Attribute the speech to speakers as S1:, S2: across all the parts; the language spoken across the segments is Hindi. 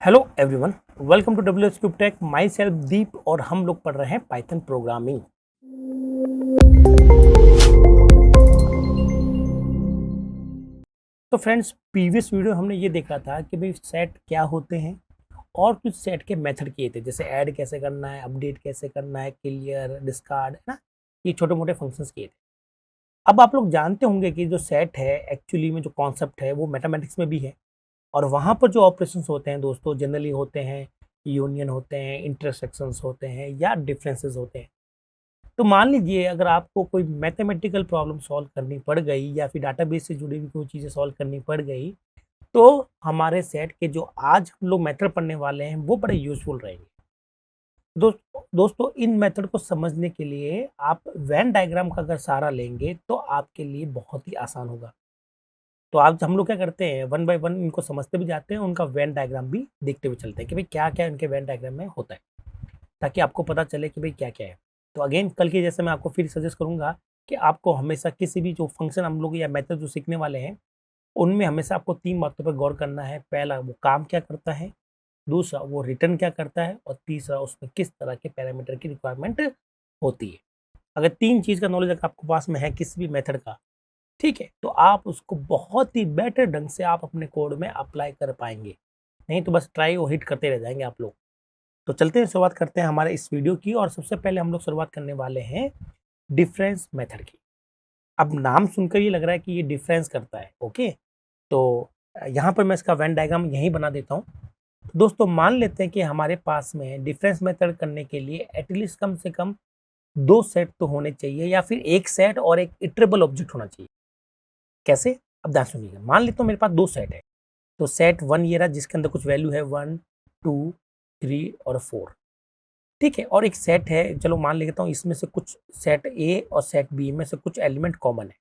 S1: Hello everyone, welcome to W Cube Tech. Myself Deep और हम लोग पढ़ रहे हैं पाइथन प्रोग्रामिंग। तो फ्रेंड्स, प्रीवियस वीडियो हमने ये देखा था कि भाई सेट क्या होते हैं और कुछ सेट के मेथड किए थे, जैसे ऐड कैसे करना है, अपडेट कैसे करना है, क्लियर, डिस्कार्ड, है ना। ये छोटे मोटे फंक्शंस किए थे। अब आप लोग जानते होंगे कि जो सेट है एक्चुअली में जो कॉन्सेप्ट है वो मैथमेटिक्स में भी है, और वहाँ पर जो ऑपरेशंस होते हैं दोस्तों जनरली होते हैं यूनियन होते हैं, इंटरसेक्शंस होते हैं या डिफरेंसेस होते हैं। तो मान लीजिए अगर आपको कोई मैथमेटिकल प्रॉब्लम सॉल्व करनी पड़ गई या फिर डाटाबेस से जुड़ी हुई कोई चीज़ें सॉल्व करनी पड़ गई, तो हमारे सेट के जो आज हम लोग मेथड पढ़ने वाले हैं वो बड़े यूजफुल रहेंगे। दोस्तों इन मेथड को समझने के लिए आप वेन डायग्राम का अगर सहारा लेंगे तो आपके लिए बहुत ही आसान होगा। तो आज हम लोग क्या करते हैं, वन बाय वन इनको समझते भी जाते हैं, उनका वेन डायग्राम भी देखते हुए चलते हैं कि भाई क्या क्या इनके वेन डायग्राम में होता है, ताकि आपको पता चले कि भाई क्या क्या है। तो अगेन कल के जैसे मैं आपको फिर सजेस्ट करूंगा कि आपको हमेशा किसी भी जो फंक्शन हम लोग या मेथड जो सीखने वाले हैं उनमें हमेशा आपको 3 बातों पर गौर करना है। पहला, वो काम क्या करता है, दूसरा वो रिटर्न क्या करता है, और तीसरा उसमें किस तरह के पैरामीटर की रिक्वायरमेंट होती है। अगर 3 चीज़ का नॉलेज अगर आपके पास में है किसी भी मेथड का, ठीक है, तो आप उसको बहुत ही बेटर ढंग से आप अपने कोड में अप्लाई कर पाएंगे। नहीं तो बस ट्राई और हिट करते रह जाएंगे आप लोग। तो चलते हैं, शुरुआत करते हैं हमारे इस वीडियो की। और सबसे पहले हम लोग शुरुआत करने वाले हैं डिफरेंस मेथड की। अब नाम सुनकर ये लग रहा है कि ये डिफरेंस करता है, ओके। तो यहाँ पर मैं इसका वेन डायग्राम यहीं बना देता हूँ। तो दोस्तों मान लेते हैं कि हमारे पास में डिफरेंस मेथड करने के लिए एटलीस्ट कम से कम 2 सेट तो होने चाहिए, या फिर एक सेट और एक इटरेबल ऑब्जेक्ट होना चाहिए। कैसे? अब ध्यान सुनिएगा। मान लेता हूँ मेरे पास 2 सेट है। तो सेट 1 ये रहा जिसके अंदर कुछ वैल्यू है 1, 2, 3 और 4, ठीक है। और एक सेट है, चलो मान लेता हूँ इसमें से कुछ सेट ए और सेट बी में से कुछ एलिमेंट कॉमन है,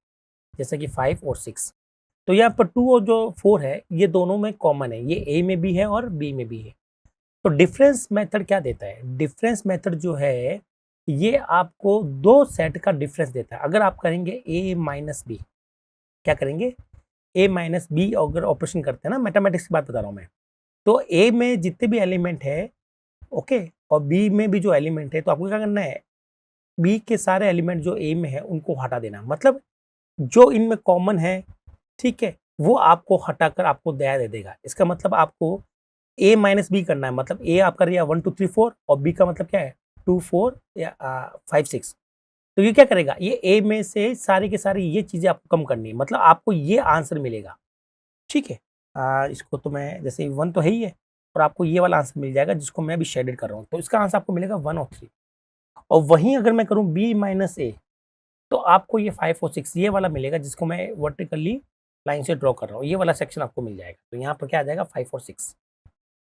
S1: जैसे कि 5 और 6। तो यहाँ पर 2 और जो 4 है ये दोनों में कॉमन है, ये ए में भी है और बी में भी है। तो डिफरेंस मेथड क्या देता है? डिफरेंस मेथड जो है ये आपको 2 सेट का डिफरेंस देता है। अगर आप करेंगे ए माइनस बी, क्या करेंगे, ए माइनस बी अगर ऑपरेशन करते हैं ना, मैथमेटिक्स की बात बता रहा हूँ मैं, तो ए में जितने भी एलिमेंट है, ओके, और बी में भी जो एलिमेंट है, तो आपको क्या करना है, बी के सारे एलिमेंट जो ए में है उनको हटा देना। मतलब जो इनमें कॉमन है, ठीक है, वो आपको हटाकर आपको दया दे देगा। इसका मतलब आपको ए माइनस बी करना है, मतलब ए आप कर 1 2 3 4 और बी का मतलब क्या है 2 4 या 5 6। तो ये क्या करेगा, ये ए में से सारी के सारी ये चीजें आपको कम करनी है, मतलब आपको ये आंसर मिलेगा, ठीक है। इसको तो मैं जैसे 1 तो है ही है, और आपको ये वाला आंसर मिल जाएगा जिसको मैं अभी शेडेड कर रहा हूँ। तो इसका आंसर आपको मिलेगा 1 और 3। और वहीं अगर मैं करूँ बी माइनस ए, तो आपको ये 5 और 6 ये वाला मिलेगा जिसको मैं वर्टिकली लाइन से ड्रॉ कर रहा हूँ। ये वाला सेक्शन आपको मिल जाएगा। तो यहाँ पर क्या आ जाएगा 5 और 6,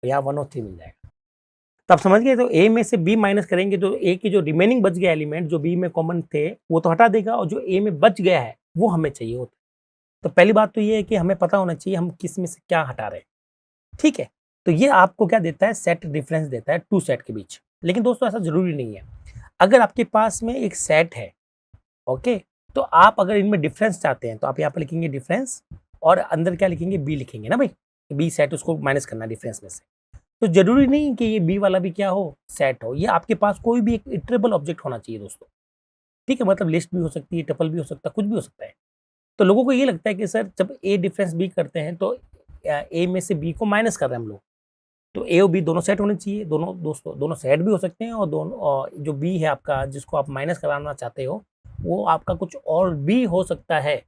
S1: तो यहाँ 1 और 3 मिल जाएगा। तो आप समझ गए। तो ए में से बी माइनस करेंगे तो ए की जो रिमेनिंग बच गया एलिमेंट जो बी में कॉमन थे वो तो हटा देगा, और जो ए में बच गया है वो हमें चाहिए होता है। तो पहली बात तो ये है कि हमें पता होना चाहिए हम किस में से क्या हटा रहे हैं, ठीक है। तो ये आपको क्या देता है, सेट डिफरेंस देता है 2 सेट के बीच। लेकिन दोस्तों ऐसा जरूरी नहीं है। अगर आपके पास में एक सेट है, ओके, तो आप अगर इनमें डिफरेंस चाहते हैं तो आप यहाँ पर लिखेंगे डिफरेंस, और अंदर क्या लिखेंगे, बी लिखेंगे ना भाई, बी सेट उसको माइनस करना डिफरेंस में से। तो जरूरी नहीं कि ये बी वाला भी क्या हो, सेट हो। ये आपके पास कोई भी एक इटरेबल ऑब्जेक्ट होना चाहिए दोस्तों, ठीक है। मतलब लिस्ट भी हो सकती है, टपल भी हो सकता है, कुछ भी हो सकता है। तो लोगों को ये लगता है कि सर जब ए डिफरेंस बी करते हैं तो ए में से बी को माइनस कर रहे हैं हम लोग, तो ए और बी दोनों सेट होने चाहिए। दोनों दोस्तों दोनों सेट भी हो सकते हैं, और दोनों जो बी है आपका जिसको आप माइनस कराना चाहते हो वो आपका कुछ और भी हो सकता है,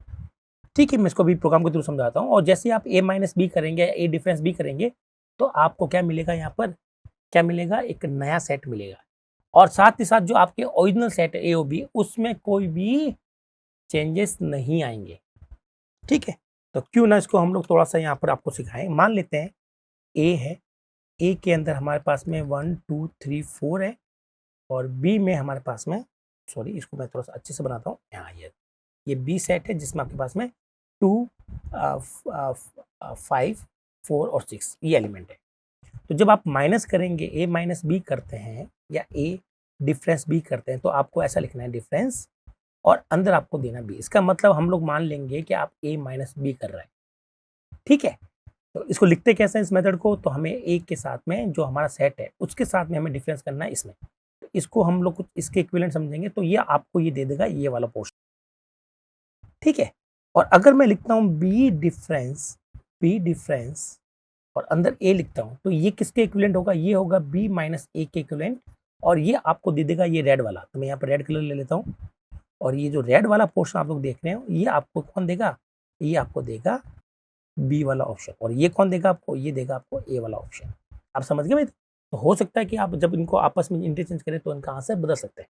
S1: ठीक है। मैं इसको भी प्रोग्राम के थ्रू समझाता हूँ। और जैसे आप ए माइनस बी करेंगे, ए डिफरेंस बी करेंगे, तो आपको क्या मिलेगा, यहाँ पर क्या मिलेगा, एक नया सेट मिलेगा। और साथ ही साथ जो आपके ओरिजिनल सेट है ए और बी उसमें कोई भी चेंजेस नहीं आएंगे, ठीक है। तो क्यों ना इसको हम लोग थोड़ा सा यहाँ पर आपको सिखाएं। मान लेते हैं ए है, ए के अंदर हमारे पास में 1 2 3 4 है, और बी में हमारे पास में, सॉरी इसको मैं थोड़ा सा अच्छे से बनाता हूँ, यहाँ ये बी सेट है जिसमें आपके पास में 2 5 4 और 6 ये एलिमेंट है। तो जब आप माइनस करेंगे, ए माइनस बी करते हैं या ए डिफरेंस बी करते हैं, तो आपको ऐसा लिखना है डिफरेंस, और अंदर आपको देना बी। इसका मतलब हम लोग मान लेंगे कि आप ए माइनस बी कर रहे हैं, ठीक है। तो इसको लिखते कैसे हैं इस मेथड को, तो हमें एक के साथ में जो हमारा सेट है उसके साथ में हमें डिफरेंस करना है इसमें। तो इसको हम लोग कुछ इसके इक्विवेलेंट समझेंगे, तो ये आपको ये दे देगा ये वाला पोर्शन, ठीक है। और अगर मैं लिखता हूँ बी डिफरेंस और अंदर ए लिखता हूँ, तो ये किसके इक्विवेलेंट होगा, ये होगा बी माइनस ए के इक्विवेलेंट, और ये आपको दे देगा ये रेड वाला। तो मैं यहाँ पर रेड कलर ले लेता हूँ, और ये जो रेड वाला पोर्शन आप लोग देख रहे हो ये आपको कौन देगा, ये आपको देगा बी वाला ऑप्शन, और ये कौन देगा आपको, ये देगा आपको ए वाला ऑप्शन। आप समझ गए भाई। तो हो सकता है कि आप जब इनको आपस में इंटरचेंज करें तो इनका आंसर बदल सकते हैं।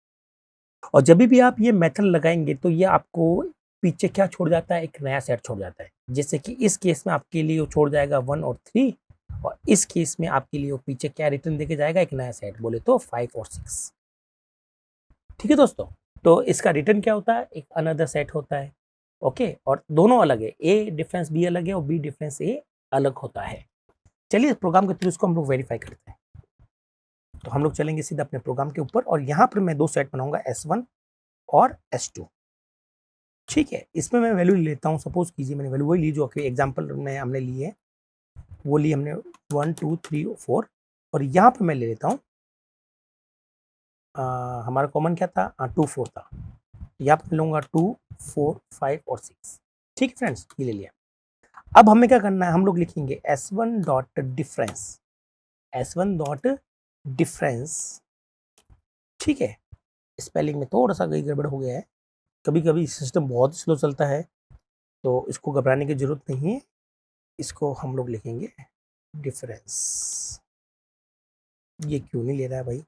S1: और जब भी आप ये मेथड लगाएंगे तो ये आपको पीछे क्या छोड़ जाता है, एक नया सेट छोड़ जाता है। जैसे कि इस केस में आपके लिए वो छोड़ जाएगा 1 और 3, और इस केस में आपके लिए वो पीछे क्या रिटर्न देके जाएगा, एक नया सेट, बोले तो 5 और 6। ठीक है दोस्तों, तो इसका रिटर्न क्या होता है, एक अनदर सेट होता है। ओके, और दोनों अलग है, ए डिफरेंस बी अलग है और बी डिफरेंस ए अलग होता है। चलिए इस प्रोग्राम के थ्रू इसको हम लोग वेरीफाई करते हैं। तो हम लोग चलेंगे सीधा अपने प्रोग्राम के ऊपर, और यहाँ पर मैं दो सेट बनाऊंगा S1 और S2। ठीक है, इसमें मैं वैल्यू लेता हूँ, सपोज कीजिए मैंने वैल्यू वही ली जो एग्जाम्पल में हमने ली है, वो ली हमने 1 2 3 4, और यहाँ पर मैं ले लेता हूँ हमारा कॉमन क्या था, 2 4 था, यहाँ पर लूँगा 2 4 5 और 6। ठीक है फ्रेंड्स, ये ले लिया। अब हमें क्या करना है, हम लोग लिखेंगे S1 dot difference, S1 dot difference. ठीक है, स्पेलिंग में थोड़ा सा गड़बड़ हो गया है, कभी कभी सिस्टम बहुत स्लो चलता है, तो इसको घबराने की जरूरत नहीं है। इसको हम लोग लिखेंगे डिफरेंस। ये क्यों नहीं ले रहा है भाई,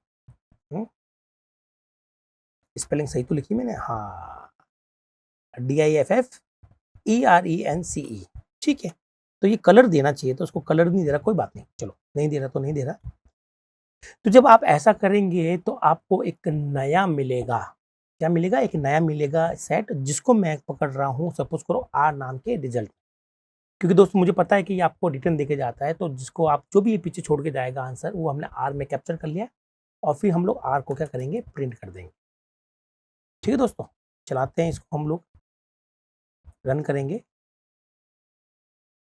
S1: स्पेलिंग सही तो लिखी मैंने, हाँ, DIFFERENCE। ठीक है, तो ये कलर देना चाहिए, तो उसको कलर नहीं दे रहा, कोई बात नहीं, चलो नहीं दे रहा तो नहीं दे रहा। तो जब आप ऐसा करेंगे तो आपको एक नया मिलेगा, क्या मिलेगा, एक नया मिलेगा सेट, जिसको मैं पकड़ रहा हूँ सपोज करो R नाम के रिजल्ट। क्योंकि दोस्तों मुझे पता है कि ये आपको रिटर्न देके जाता है, तो जिसको आप जो भी ये पीछे छोड़ के जाएगा आंसर, वो हमने R में कैप्चर कर लिया, और फिर हम लोग R को क्या करेंगे, प्रिंट कर देंगे। ठीक है दोस्तों, चलाते हैं इसको, हम लोग रन करेंगे।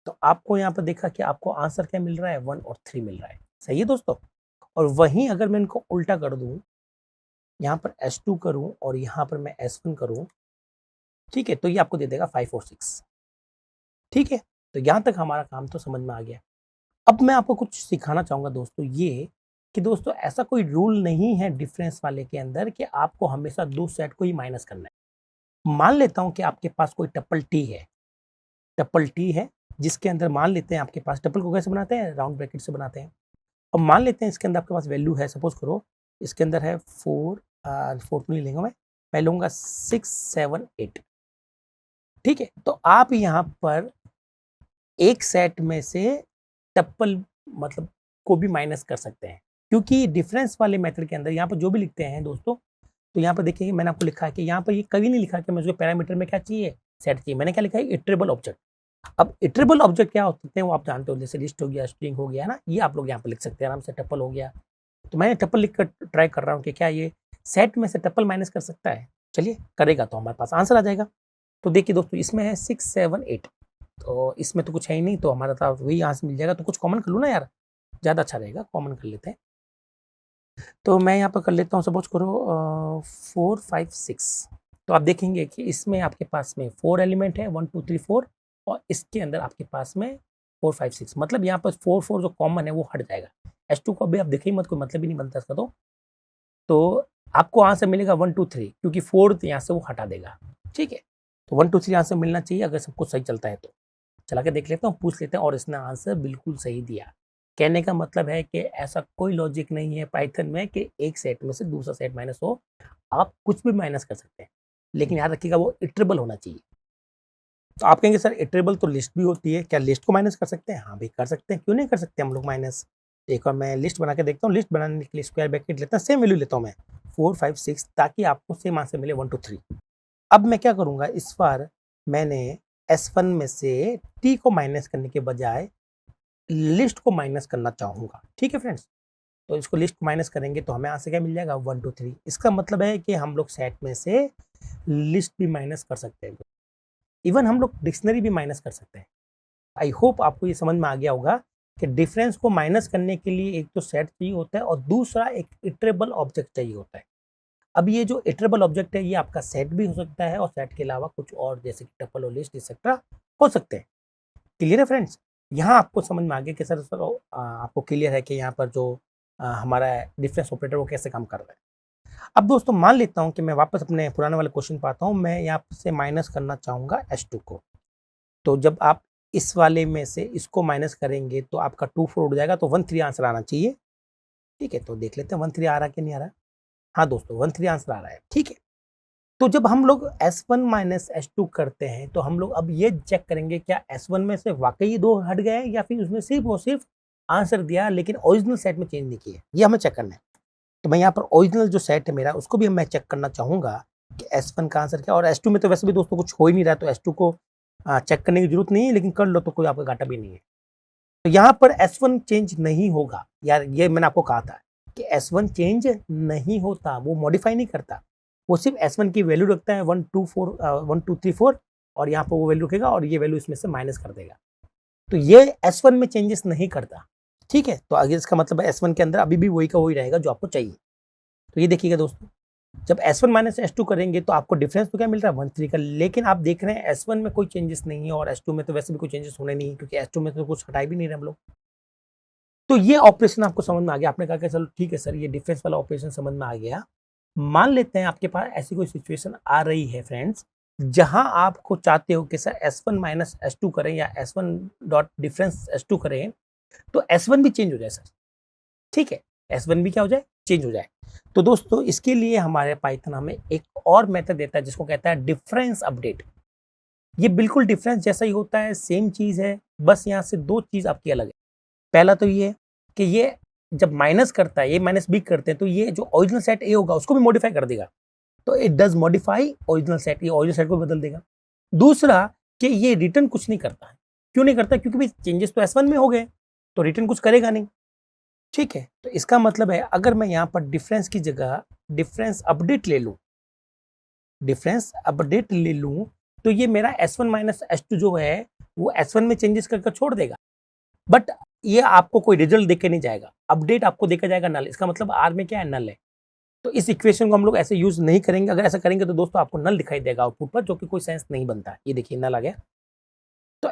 S1: तो आपको यहाँ पर देखा कि आपको आंसर क्या मिल रहा है, 1 और 3 मिल रहा है। सही है दोस्तों। और वहीं अगर मैं इनको उल्टा कर दूं, यहाँ पर S2 करूं और यहाँ पर मैं S1 करूं, ठीक है, तो ये आपको दे देगा 5 और 6। ठीक है, तो यहाँ तक हमारा काम तो समझ में आ गया। अब मैं आपको कुछ सिखाना चाहूँगा दोस्तों, ये कि दोस्तों ऐसा कोई रूल नहीं है डिफरेंस वाले के अंदर कि आपको हमेशा दो सेट को ही माइनस करना है। मान लेता हूँ कि आपके पास कोई टप्पल टी है, जिसके अंदर मान लेते हैं आपके पास, टप्पल को कैसे बनाते हैं, राउंड ब्रैकेट से बनाते हैं। अब मान लेते हैं इसके अंदर आपके पास वैल्यू है, सपोज करो इसके अंदर है 4 तो नहीं लेंगे, मैं लूँगा 6 7 8। ठीक है, तो आप यहाँ पर एक सेट में से टप्पल मतलब को भी माइनस कर सकते हैं, क्योंकि डिफरेंस वाले मेथड के अंदर यहाँ पर जो भी लिखते हैं दोस्तों, तो यहाँ पर देखिए मैंने आपको लिखा है कि यहाँ पर ये कभी नहीं लिखा कि मुझे पैरामीटर में क्या चाहिए, सेट चाहिए। मैंने क्या लिखा है, इटरेबल ऑब्जेक्ट। अब इटरेबल ऑब्जेक्ट क्या होते हैं वो आप जानते हो, जैसे लिस्ट हो गया, स्ट्रिंग हो गया ना, ये आप लोग यहाँ पर लिख सकते हैं आराम से। टप्पल हो गया, तो मैं टप्पल लिख कर ट्राई कर रहा हूँ कि क्या ये सेट में से टप्पल माइनस कर सकता है। चलिए करेगा तो हमारे पास आंसर आ जाएगा। तो देखिए दोस्तों, इसमें है 6 7 8, तो इसमें तो कुछ है ही नहीं, तो हमारा तो वही आंसर मिल जाएगा। तो कुछ कॉमन कर लो ना यार, ज़्यादा अच्छा रहेगा, कॉमन कर लेते हैं। तो मैं यहाँ पर कर लेता हूँ, सपोज करो 4 5 6। तो आप देखेंगे कि इसमें आपके पास में 4 एलिमेंट है, 1 2 3 4, और इसके अंदर आपके पास में 4 5 6, मतलब यहाँ पर 4 4 जो कॉमन है वो हट जाएगा। S2 को अभी आप देखिए मत, कोई मतलब ही नहीं बनता इसका। तो आपको आंसर मिलेगा 1 2 3, क्योंकि 4 यहाँ से वो हटा देगा। ठीक है, तो 1 2 3 आंसर मिलना चाहिए अगर सब कुछ सही चलता है। तो चला के देख लेता हूँ, पूछ लेते हैं, और इसने आंसर बिल्कुल सही दिया। कहने का मतलब है कि ऐसा कोई लॉजिक नहीं है पाइथन में कि एक सेट में से दूसरा सेट माइनस हो। आप कुछ भी माइनस कर सकते हैं, लेकिन याद रखिएगा वो इटरेबल होना चाहिए। तो आप कहेंगे सर इटरेबल तो लिस्ट भी होती है, क्या लिस्ट को माइनस कर सकते हैं? हाँ भी कर सकते हैं, क्यों नहीं कर सकते हम लोग माइनस। एक बार मैं लिस्ट बना के देखता हूँ। लिस्ट बनाने के लिए स्क्वायर ब्रैकेट लेता हूँ, सेम वैल्यू लेता हूँ मैं 4 5 6, ताकि आपको सेम आंसर मिले 1 2 3। अब मैं क्या करूँगा, इस बार मैंने S1 में से T को माइनस करने के बजाय लिस्ट को माइनस करना चाहूँगा। ठीक है फ्रेंड्स, तो इसको लिस्ट को माइनस करेंगे तो हमें आंसर क्या मिल जाएगा, 1 2 3। इसका मतलब है कि हम लोग सेट में से लिस्ट भी माइनस कर सकते हैं, इवन हम लोग डिक्शनरी भी माइनस कर सकते हैं। आई होप आपको ये समझ में आ गया होगा कि डिफरेंस को माइनस करने के लिए एक तो सेट चाहिए होता है और दूसरा एक इटरेबल ऑब्जेक्ट चाहिए होता है। अब ये जो इटरेबल ऑब्जेक्ट है ये आपका सेट भी हो सकता है और सेट के अलावा कुछ और जैसे कि टपल और लिस्ट एक्सेट्रा हो सकते हैं। क्लियर है फ्रेंड्स? यहाँ आपको समझ में आ गया कि सर आपको क्लियर है कि यहाँ पर जो हमारा डिफरेंस ऑपरेटर वो कैसे काम कर रहा है। अब दोस्तों मान लेता हूँ कि मैं वापस अपने पुराने वाले क्वेश्चन पर आता हूँ। मैं यहाँ से माइनस करना चाहूँगा S2 को। तो जब आप इस वाले में से इसको माइनस करेंगे तो आपका 2 4 उड़ जाएगा, तो 1 3 आंसर आना चाहिए। ठीक है, तो देख लेते हैं 1 3 आ रहा है कि नहीं आ रहा है। हाँ दोस्तों 1 3 आंसर आ रहा है। ठीक है, तो जब हम लोग S1 माइनस S2 करते हैं तो हम लोग अब ये चेक करेंगे क्या S1 में से वाकई 2 हट गए या फिर उसमें सिर्फ और सिर्फ आंसर दिया लेकिन ओरिजिनल सेट में चेंज नहीं किया, ये हमें चेक करना है। तो मैं यहाँ पर ओरिजिनल जो सेट है मेरा उसको भी मैं चेक करना चाहूँगा कि S1 का आंसर क्या, और S2 में तो वैसे भी दोस्तों कुछ हो ही नहीं रहा, तो S2 को चेक करने की जरूरत नहीं है, लेकिन कर लो तो कोई आपका घाटा भी नहीं है। तो यहाँ पर S1 चेंज नहीं होगा यार, ये मैंने आपको कहा था कि S1 चेंज नहीं होता, वो मॉडिफाई नहीं करता, वो सिर्फ S1 की वैल्यू रखता है 1 2 3 4 और यहाँ पर वो वैल्यू रखेगा और ये वैल्यू इसमें से माइनस कर देगा। तो ये S1 में चेंजेस नहीं करता। ठीक है, तो आगे इसका मतलब है S1 के अंदर अभी भी वही का वही रहेगा जो आपको चाहिए। तो ये देखिएगा दोस्तों, जब S1 माइनस S2 करेंगे तो आपको डिफरेंस तो क्या मिल रहा है 1 3 का, लेकिन आप देख रहे हैं S1 में कोई चेंजेस नहीं है और S2 में तो वैसे भी कोई चेंजेस होने नहीं है क्योंकि S2 में तो कुछ हटाई भी नहीं रहे हम लोग। तो ये ऑपरेशन आपको समझ में आ गया। आपने कहा कि चलो ठीक है सर ये डिफरेंस वाला ऑपरेशन समझ में आ गया। मान लेते हैं आपके पास ऐसी कोई सिचुएशन आ रही है फ्रेंड्स, जहां आपको चाहते हो कि सर S1 माइनस S2 करें या S1 डॉट डिफरेंस S2 करें तो S1 भी चेंज हो जाए सर। ठीक है, S1 भी क्या हो जाए, चेंज हो जाए। तो दोस्तों इसके लिए हमारे पाइथन हमें एक और मेथड देता है जिसको कहता है डिफरेंस अपडेट। ये बिल्कुल डिफरेंस जैसा ही होता है, सेम चीज है, बस यहाँ से 2 चीज आपकी अलग है। पहला तो ये है कि ये जब माइनस करता है, ये माइनस बी करते हैं, तो ये जो ओरिजिनल सेट ए होगा उसको भी मॉडिफाई कर देगा। तो it does modify original set, ये ओरिजिनल सेट को बदल देगा। दूसरा कि ये रिटर्न कुछ नहीं करता है। क्यों नहीं करता? क्योंकि भाई चेंजेस तो S1 में हो गए, तो रिटर्न कुछ करेगा नहीं। ठीक है, तो इसका मतलब है अगर मैं यहाँ पर डिफरेंस की जगह डिफरेंस अपडेट ले लूँ, डिफरेंस अपडेट ले लूँ, तो ये मेरा S1 माइनस S2 जो है वो S1 में चेंजेस करके छोड़ देगा, बट ये आपको कोई रिजल्ट देके नहीं जाएगा। अपडेट आपको देखा जाएगा नल, इसका मतलब आर में क्या है, नल है। तो इस इक्वेशन को हम लोग ऐसे यूज नहीं करेंगे। अगर ऐसा करेंगे तो दोस्तों आपको नल दिखाई देगा आउटपुट पर, जो कि कोई सेंस नहीं बनता। ये देखिए नल आ गया। तो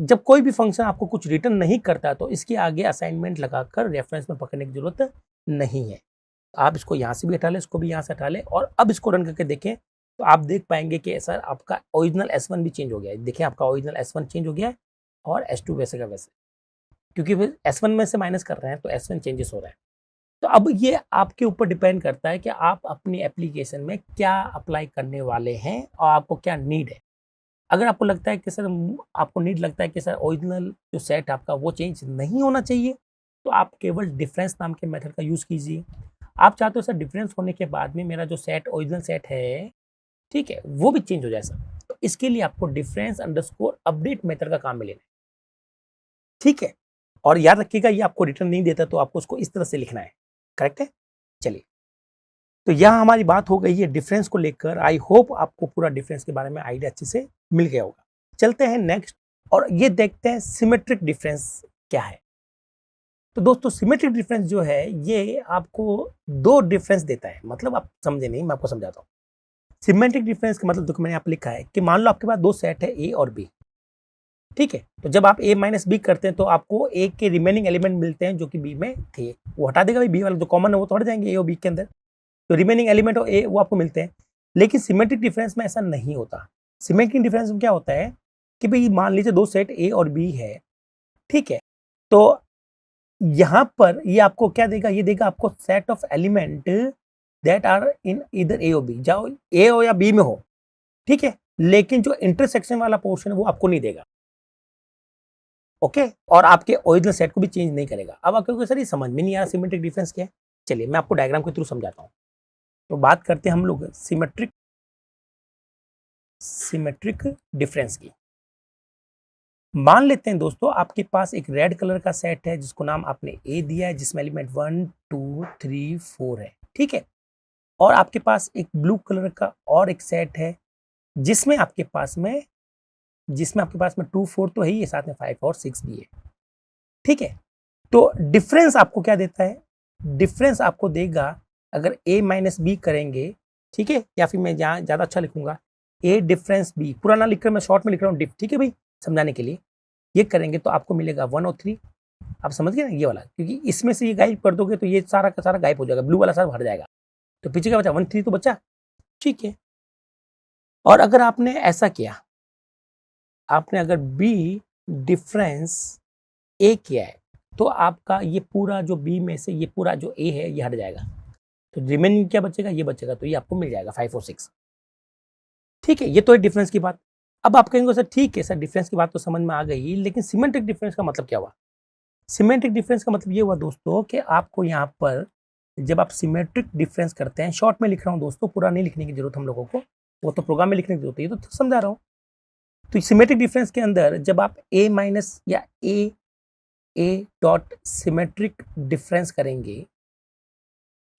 S1: जब कोई भी फंक्शन आपको कुछ रिटर्न नहीं करता तो इसके आगे असाइनमेंट लगाकर रेफरेंस में पकड़ने की जरूरत नहीं है। आप इसको यहाँ से भी हटा लें, इसको भी यहाँ से हटा लें, और अब इसको रन करके देखें तो आप देख पाएंगे कि सर आपका ओरिजिनल S1 भी चेंज हो गया है। देखिए आपका ओरिजिनल S1 चेंज हो गया है और S2 वैसे का वैसे, क्योंकि S1 में से माइनस कर रहे हैं तो S1 चेंजेस हो रहा है। तो अब ये आपके ऊपर डिपेंड करता है कि आप अपनी एप्लीकेशन में क्या अप्लाई करने वाले हैं और आपको क्या नीड है। अगर आपको लगता है कि सर आपको नीड लगता है कि सर ओरिजिनल जो सेट आपका वो चेंज नहीं होना चाहिए, तो आप केवल डिफरेंस नाम के मेथड का यूज़ कीजिए। आप चाहते हो सर डिफरेंस होने के बाद में मेरा जो सेट ओरिजिनल सेट है, ठीक है, वो भी चेंज हो जाए सर, तो इसके लिए आपको डिफरेंस अंडरस्कोर अपडेट मेथड का काम में लेना है। ठीक है, और याद रखिएगा ये आपको रिटर्न नहीं देता, तो आपको उसको इस तरह से लिखना है। करेक्ट है? चलिए, तो यहाँ हमारी बात हो गई है डिफरेंस को लेकर। आई होप आपको पूरा डिफरेंस के बारे में आइडिया अच्छे से मिल गया होगा। चलते हैं नेक्स्ट और ये देखते हैं सिमेट्रिक डिफरेंस क्या है। तो दोस्तों सिमेट्रिक डिफरेंस जो है ये आपको 2 डिफरेंस देता है। मतलब आप समझे नहीं, मैं आपको समझाता हूँ। सिमेट्रिक डिफरेंस का मतलब देखो मैंने यहाँ पे लिखा है कि मान लो आपके पास 2 सेट है ए और बी। ठीक है, तो जब आप a माइनस बी करते हैं तो आपको a के रिमेनिंग एलिमेंट मिलते हैं जो कि b में थे। वो हटा देगा भाई, b वाला जो कॉमन है वो तो हट जाएंगे a और b के अंदर, तो रिमेनिंग एलिमेंट और a वो आपको मिलते हैं। लेकिन सिमेट्रिक डिफरेंस में ऐसा नहीं होता। सिमेट्रिक डिफरेंस में क्या होता है कि भाई मान लीजिए 2 सेट a और b है। ठीक है, तो यहाँ पर ये आपको क्या देगा, ये देगा आपको set of element that are in इधर a और b, जाओ a हो या b में हो। ठीक है, लेकिन जो इंटरसेक्शन वाला पोर्शन है वो आपको नहीं देगा। ओके, और आपके ओरिजिनल सेट को भी चेंज नहीं करेगा। अब आप कहोगे सर ये समझ में नहीं आ रहा सिमेट्रिक डिफरेंस क्या है। चलिए मैं आपको डायग्राम के थ्रू समझाता हूँ। तो बात करते हैं हम लोग सिमेट्रिक डिफरेंस की। मान लेते हैं दोस्तों आपके पास एक रेड कलर का सेट है जिसको नाम आपने ए दिया है, जिसमें एलिमेंट 1 2 3 4 है। ठीक है, और आपके पास एक ब्लू कलर का और एक सेट है जिसमें आपके पास में जिसमें आपके पास में 2 4 तो है ही है, साथ में 5 और 6 भी है। ठीक है, तो डिफरेंस आपको क्या देता है, डिफरेंस आपको देगा अगर a माइनस बी करेंगे, ठीक है, या फिर मैं जहाँ ज़्यादा अच्छा लिखूंगा a डिफरेंस b, पूरा ना लिखकर मैं शॉर्ट में लिख रहा हूँ डिफ, ठीक है भाई, समझाने के लिए। ये करेंगे तो आपको मिलेगा 1 और 3, आप समझ गए ना ये वाला, क्योंकि इसमें से ये गायब कर दोगे तो ये सारा का सारा गायब हो जाएगा, ब्लू वाला सारा भर जाएगा, तो पीछे क्या बचा 1 3 तो बचा, ठीक है। और अगर आपने ऐसा किया, आपने अगर b डिफरेंस a किया है, तो आपका ये पूरा जो b में से ये पूरा जो a है ये हट जाएगा, तो रिमेनिंग क्या बचेगा, ये बचेगा, तो ये आपको मिल जाएगा 5 और 6। ठीक है, ये तो है डिफरेंस की बात। अब आप कहेंगे सर ठीक है सर, डिफरेंस की बात तो समझ में आ गई, लेकिन सिमेट्रिक डिफरेंस का मतलब क्या हुआ? सिमेट्रिक डिफरेंस का मतलब ये हुआ दोस्तों कि आपको यहाँ पर जब आप सिमेट्रिक डिफरेंस करते हैं, शॉर्ट में लिख रहा हूँ दोस्तों, पूरा नहीं लिखने की जरूरत हम लोगों को, वो तो प्रोग्राम में लिखने की जरूरत है, ये तो समझा रहा हूँ। तो सिमेट्रिक डिफरेंस के अंदर जब आप a माइनस या a डॉट सिमेट्रिक डिफरेंस करेंगे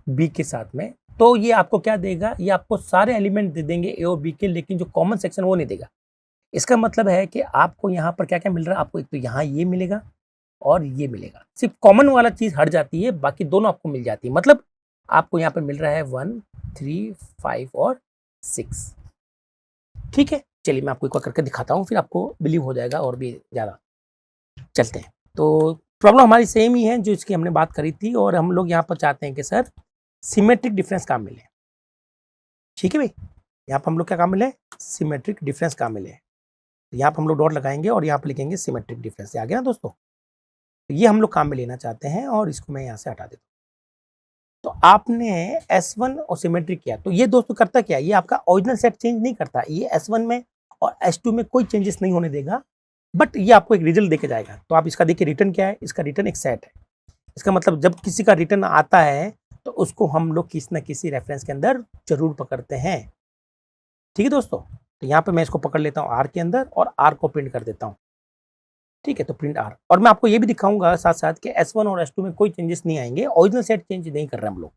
S1: b के साथ में, तो ये आपको क्या देगा, ये आपको सारे एलिमेंट दे देंगे a और b के, लेकिन जो कॉमन सेक्शन वो नहीं देगा। इसका मतलब है कि आपको यहाँ पर क्या क्या मिल रहा है, आपको एक तो यहाँ ये मिलेगा और ये मिलेगा, सिर्फ कॉमन वाला चीज हट जाती है, बाकी दोनों आपको मिल जाती है। मतलब आपको यहाँ पर मिल रहा है 1 3 5 और 6। ठीक है, चलिए मैं आपको एक बार करके दिखाता हूँ, फिर आपको बिलीव हो जाएगा और भी ज़्यादा। चलते हैं, तो प्रॉब्लम हमारी सेम ही है जो इसकी हमने बात करी थी, और हम लोग यहाँ पर चाहते हैं कि सर सिमेट्रिक डिफरेंस काम मिले। ठीक है भाई, यहाँ पर हम लोग क्या काम मिले, सिमेट्रिक डिफरेंस काम मिले। तो यहाँ पर हम लोग डॉट लगाएंगे और यहाँ पर लिखेंगे सिमेट्रिक डिफरेंस, आ गया ना दोस्तों। तो ये हम लोग काम में लेना चाहते हैं, और इसको मैं यहाँ से हटा देता हूँ। तो आपने S1 और सिमेट्रिक किया, तो ये दोस्तों करता क्या, ये आपका ओरिजिनल सेट चेंज नहीं करता, ये S1 में और S2 में कोई चेंजेस नहीं होने देगा, बट ये आपको एक रिजल्ट देके जाएगा। तो आप इसका देखिए रिटर्न क्या है, इसका रिटर्न एक सेट है। इसका मतलब जब किसी का रिटर्न आता है तो उसको हम लोग किसी न किसी रेफरेंस के अंदर जरूर पकड़ते हैं। ठीक है दोस्तों, तो यहाँ पे मैं इसको पकड़ लेता हूँ R के अंदर और R को प्रिंट कर देता हूँ। ठीक है, तो प्रिंट R, और मैं आपको ये भी दिखाऊंगा साथ साथ कि S1 और S2 में कोई चेंजेस नहीं आएंगे, ओरिजिनल सेट चेंज नहीं कर रहे हम लोग।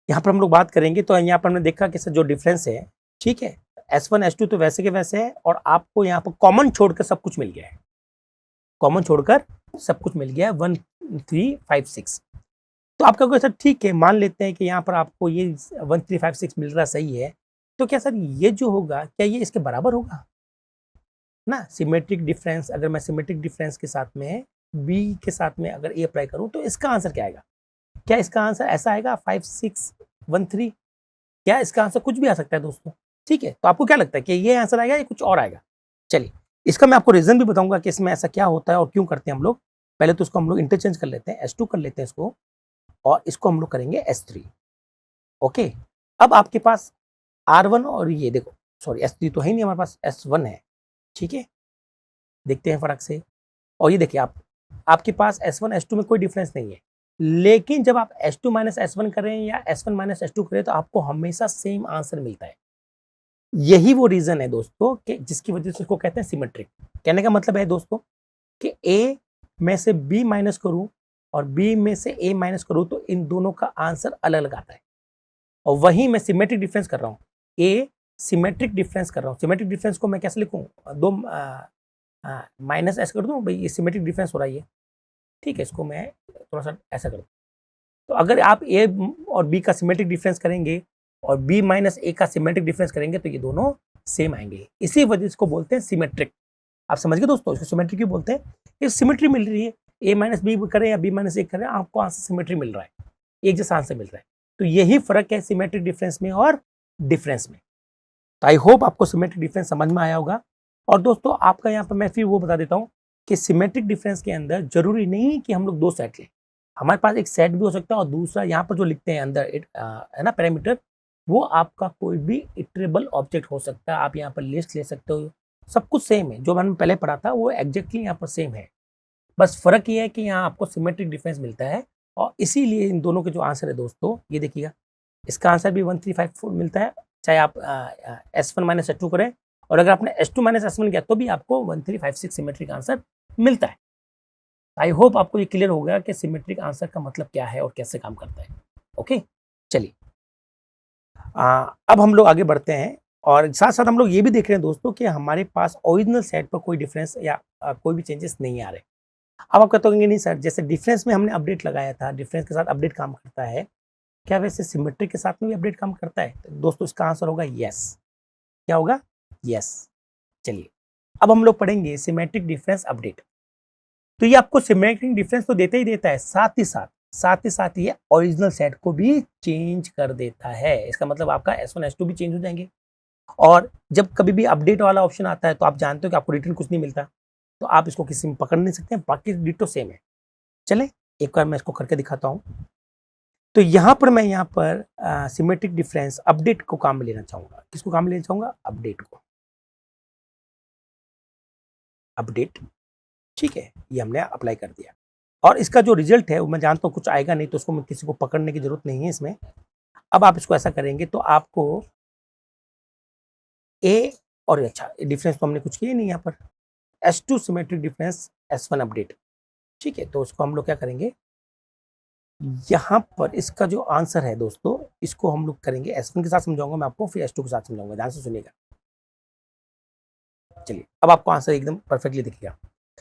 S1: यहाँ पर हम लोग बात करेंगे तो यहाँ पर हमने देखा कि सर जो डिफरेंस है, ठीक है, S1 S2 तो वैसे के वैसे है, और आपको यहाँ पर कॉमन छोड़कर सब कुछ मिल गया है, कॉमन छोड़कर सब कुछ मिल गया है 1 3 5 6। तो आप कहोगे सर ठीक है, मान लेते हैं कि यहाँ पर आपको ये 1 3 5 6 मिल रहा सही है, तो क्या सर ये जो होगा क्या ये इसके बराबर होगा ना? सिमेट्रिक डिफरेंस, अगर मैं सिमेट्रिक डिफरेंस के साथ में b के साथ में अगर a अप्लाई करूं तो इसका आंसर क्या आएगा? क्या इसका आंसर ऐसा आएगा 5 6 1 3? क्या इसका आंसर कुछ भी आ सकता है दोस्तों? ठीक है, तो आपको क्या लगता है कि ये आंसर आएगा या कुछ और आएगा? चलिए, इसका मैं आपको रीजन भी बताऊंगा कि इसमें ऐसा क्या होता है और क्यों करते हैं हम लोग। पहले तो इसको हम लोग इंटरचेंज कर लेते हैं, S2 कर लेते हैं इसको, और इसको हम लोग करेंगे S3। ओके, अब आपके पास R1 और ये देखो, सॉरी S3 तो है नहीं हमारे पास, S1 है। ठीक है, देखते हैं फर्क से। और ये देखिए आपके पास S1 S2 में कोई डिफरेंस नहीं है, लेकिन जब आप S2 माइनस S1 करें या S1 माइनस S2 करें तो आपको हमेशा सेम आंसर मिलता है। यही वो रीजन है दोस्तों कि जिसकी वजह से इसको कहते हैं सिमेट्रिक। कहने का मतलब है दोस्तों कि A में से B माइनस करूं और B में से A माइनस करूं तो इन दोनों का आंसर अलग अलग आता है, और वही मैं सिमेट्रिक डिफरेंस कर रहा हूँ, A सिमेट्रिक डिफरेंस कर रहा हूँ। सिमेट्रिक डिफरेंस को मैं कैसे लिखूँ, दो माइनस ऐसे कर दूँ भाई, ये सिमेट्रिक डिफरेंस हो रहा है ये। ठीक है, इसको मैं थोड़ा सा ऐसा कर दूँ। तो अगर आप A और B का सिमेट्रिक डिफरेंस करेंगे और B माइनस A का सिमेट्रिक डिफरेंस करेंगे तो ये दोनों सेम आएंगे, इसी वजह से इसको बोलते हैं सिमेट्रिक। आप समझ गए दोस्तों, इसको सिमेट्रिक क्यों बोलते हैं? ये सिमेट्री मिल रही है, A माइनस बी करें या B माइनस A करें, आपको आंसर सिमेट्री मिल रहा है, एक जैसा आंसर मिल रहा है। तो यही फर्क है सिमेट्रिक डिफरेंस में और डिफरेंस में। तो आई होप आपको सिमेट्रिक डिफरेंस समझ में आया होगा। और दोस्तों आपका यहाँ पर मैं फिर वो बता देता हूँ कि सिमेट्रिक डिफरेंस के अंदर जरूरी नहीं कि हम लोग दो सेट लें, हमारे पास एक सेट भी हो सकता है, और दूसरा यहाँ पर जो लिखते हैं अंदर है ना पैरामीटर, वो आपका कोई भी इटरेबल ऑब्जेक्ट हो सकता है। आप यहाँ पर लिस्ट ले सकते हो, सब कुछ सेम है, जो मैंने पहले पढ़ा था वो एग्जैक्टली यहाँ पर सेम है। बस फर्क ये है कि यहाँ आपको सिमेट्रिक डिफरेंस मिलता है, और इसीलिए इन दोनों के जो आंसर है दोस्तों, ये देखिएगा, इसका आंसर भी 1 3 5 4 मिलता है, चाहे आप S1 माइनस S2 करें, और अगर आपने S2 माइनस S1 किया तो भी आपको 1 3 5 6 सिमेट्रिक आंसर मिलता है। आई होप आपको ये क्लियर हो गया कि सिमेट्रिक आंसर का मतलब क्या है और कैसे काम करता है। ओके, चलिए अब हम लोग आगे बढ़ते हैं और साथ-साथ हम लोग ये भी देख रहे हैं दोस्तों कि हमारे पास ओरिजिनल सेट पर कोई डिफरेंस या कोई भी चेंजेस नहीं आ रहे। अब आप कहते होंगे नहीं सर, जैसे डिफरेंस में हमने अपडेट लगाया था, डिफरेंस के साथ अपडेट काम करता है, क्या वैसे सिमेट्रिक के साथ में भी अपडेट काम करता है? तो दोस्तों इसका आंसर होगा येस। क्या होगा? येस। चलिए, अब हम लोग पढ़ेंगे सिमेट्रिक डिफरेंस अपडेट। तो ये आपको सिमेट्रिक डिफरेंस तो देता ही देता है, साथ ही साथ ये ओरिजिनल सेट को भी चेंज कर देता है। इसका मतलब आपका S1 S2 भी चेंज हो जाएंगे। और जब कभी भी अपडेट वाला ऑप्शन आता है तो आप जानते हो कि आपको रिटर्न कुछ नहीं मिलता, तो आप इसको किसी में पकड़ नहीं सकते, बाकी डिटो सेम है। चले एक बार मैं इसको करके दिखाता हूँ। तो यहाँ पर मैं यहाँ पर सिमेट्रिक डिफरेंस अपडेट को काम में लेना चाहूंगा। किसको काम में लेना चाहूंगा? अपडेट को। अपडेट, ठीक है, ये हमने अप्लाई कर दिया और इसका जो रिजल्ट है वो मैं जानता हूँ कुछ आएगा नहीं, तो उसको मैं किसी को पकड़ने की जरूरत नहीं है इसमें। अब आप इसको ऐसा करेंगे तो आपको ए और अच्छा डिफरेंस तो हमने कुछ किया नहीं यहाँ पर, S2 symmetric difference S1 update, ठीक है। तो उसको हम लोग क्या करेंगे, यहाँ पर इसका जो आंसर है दोस्तों, इसको हम लोग करेंगे S1 के साथ समझाऊंगा मैं आपको, फिर S2 के साथ समझाऊंगा, ध्यान से सुनिएगा। चलिए, अब आपको आंसर एकदम परफेक्टली दिखेगा।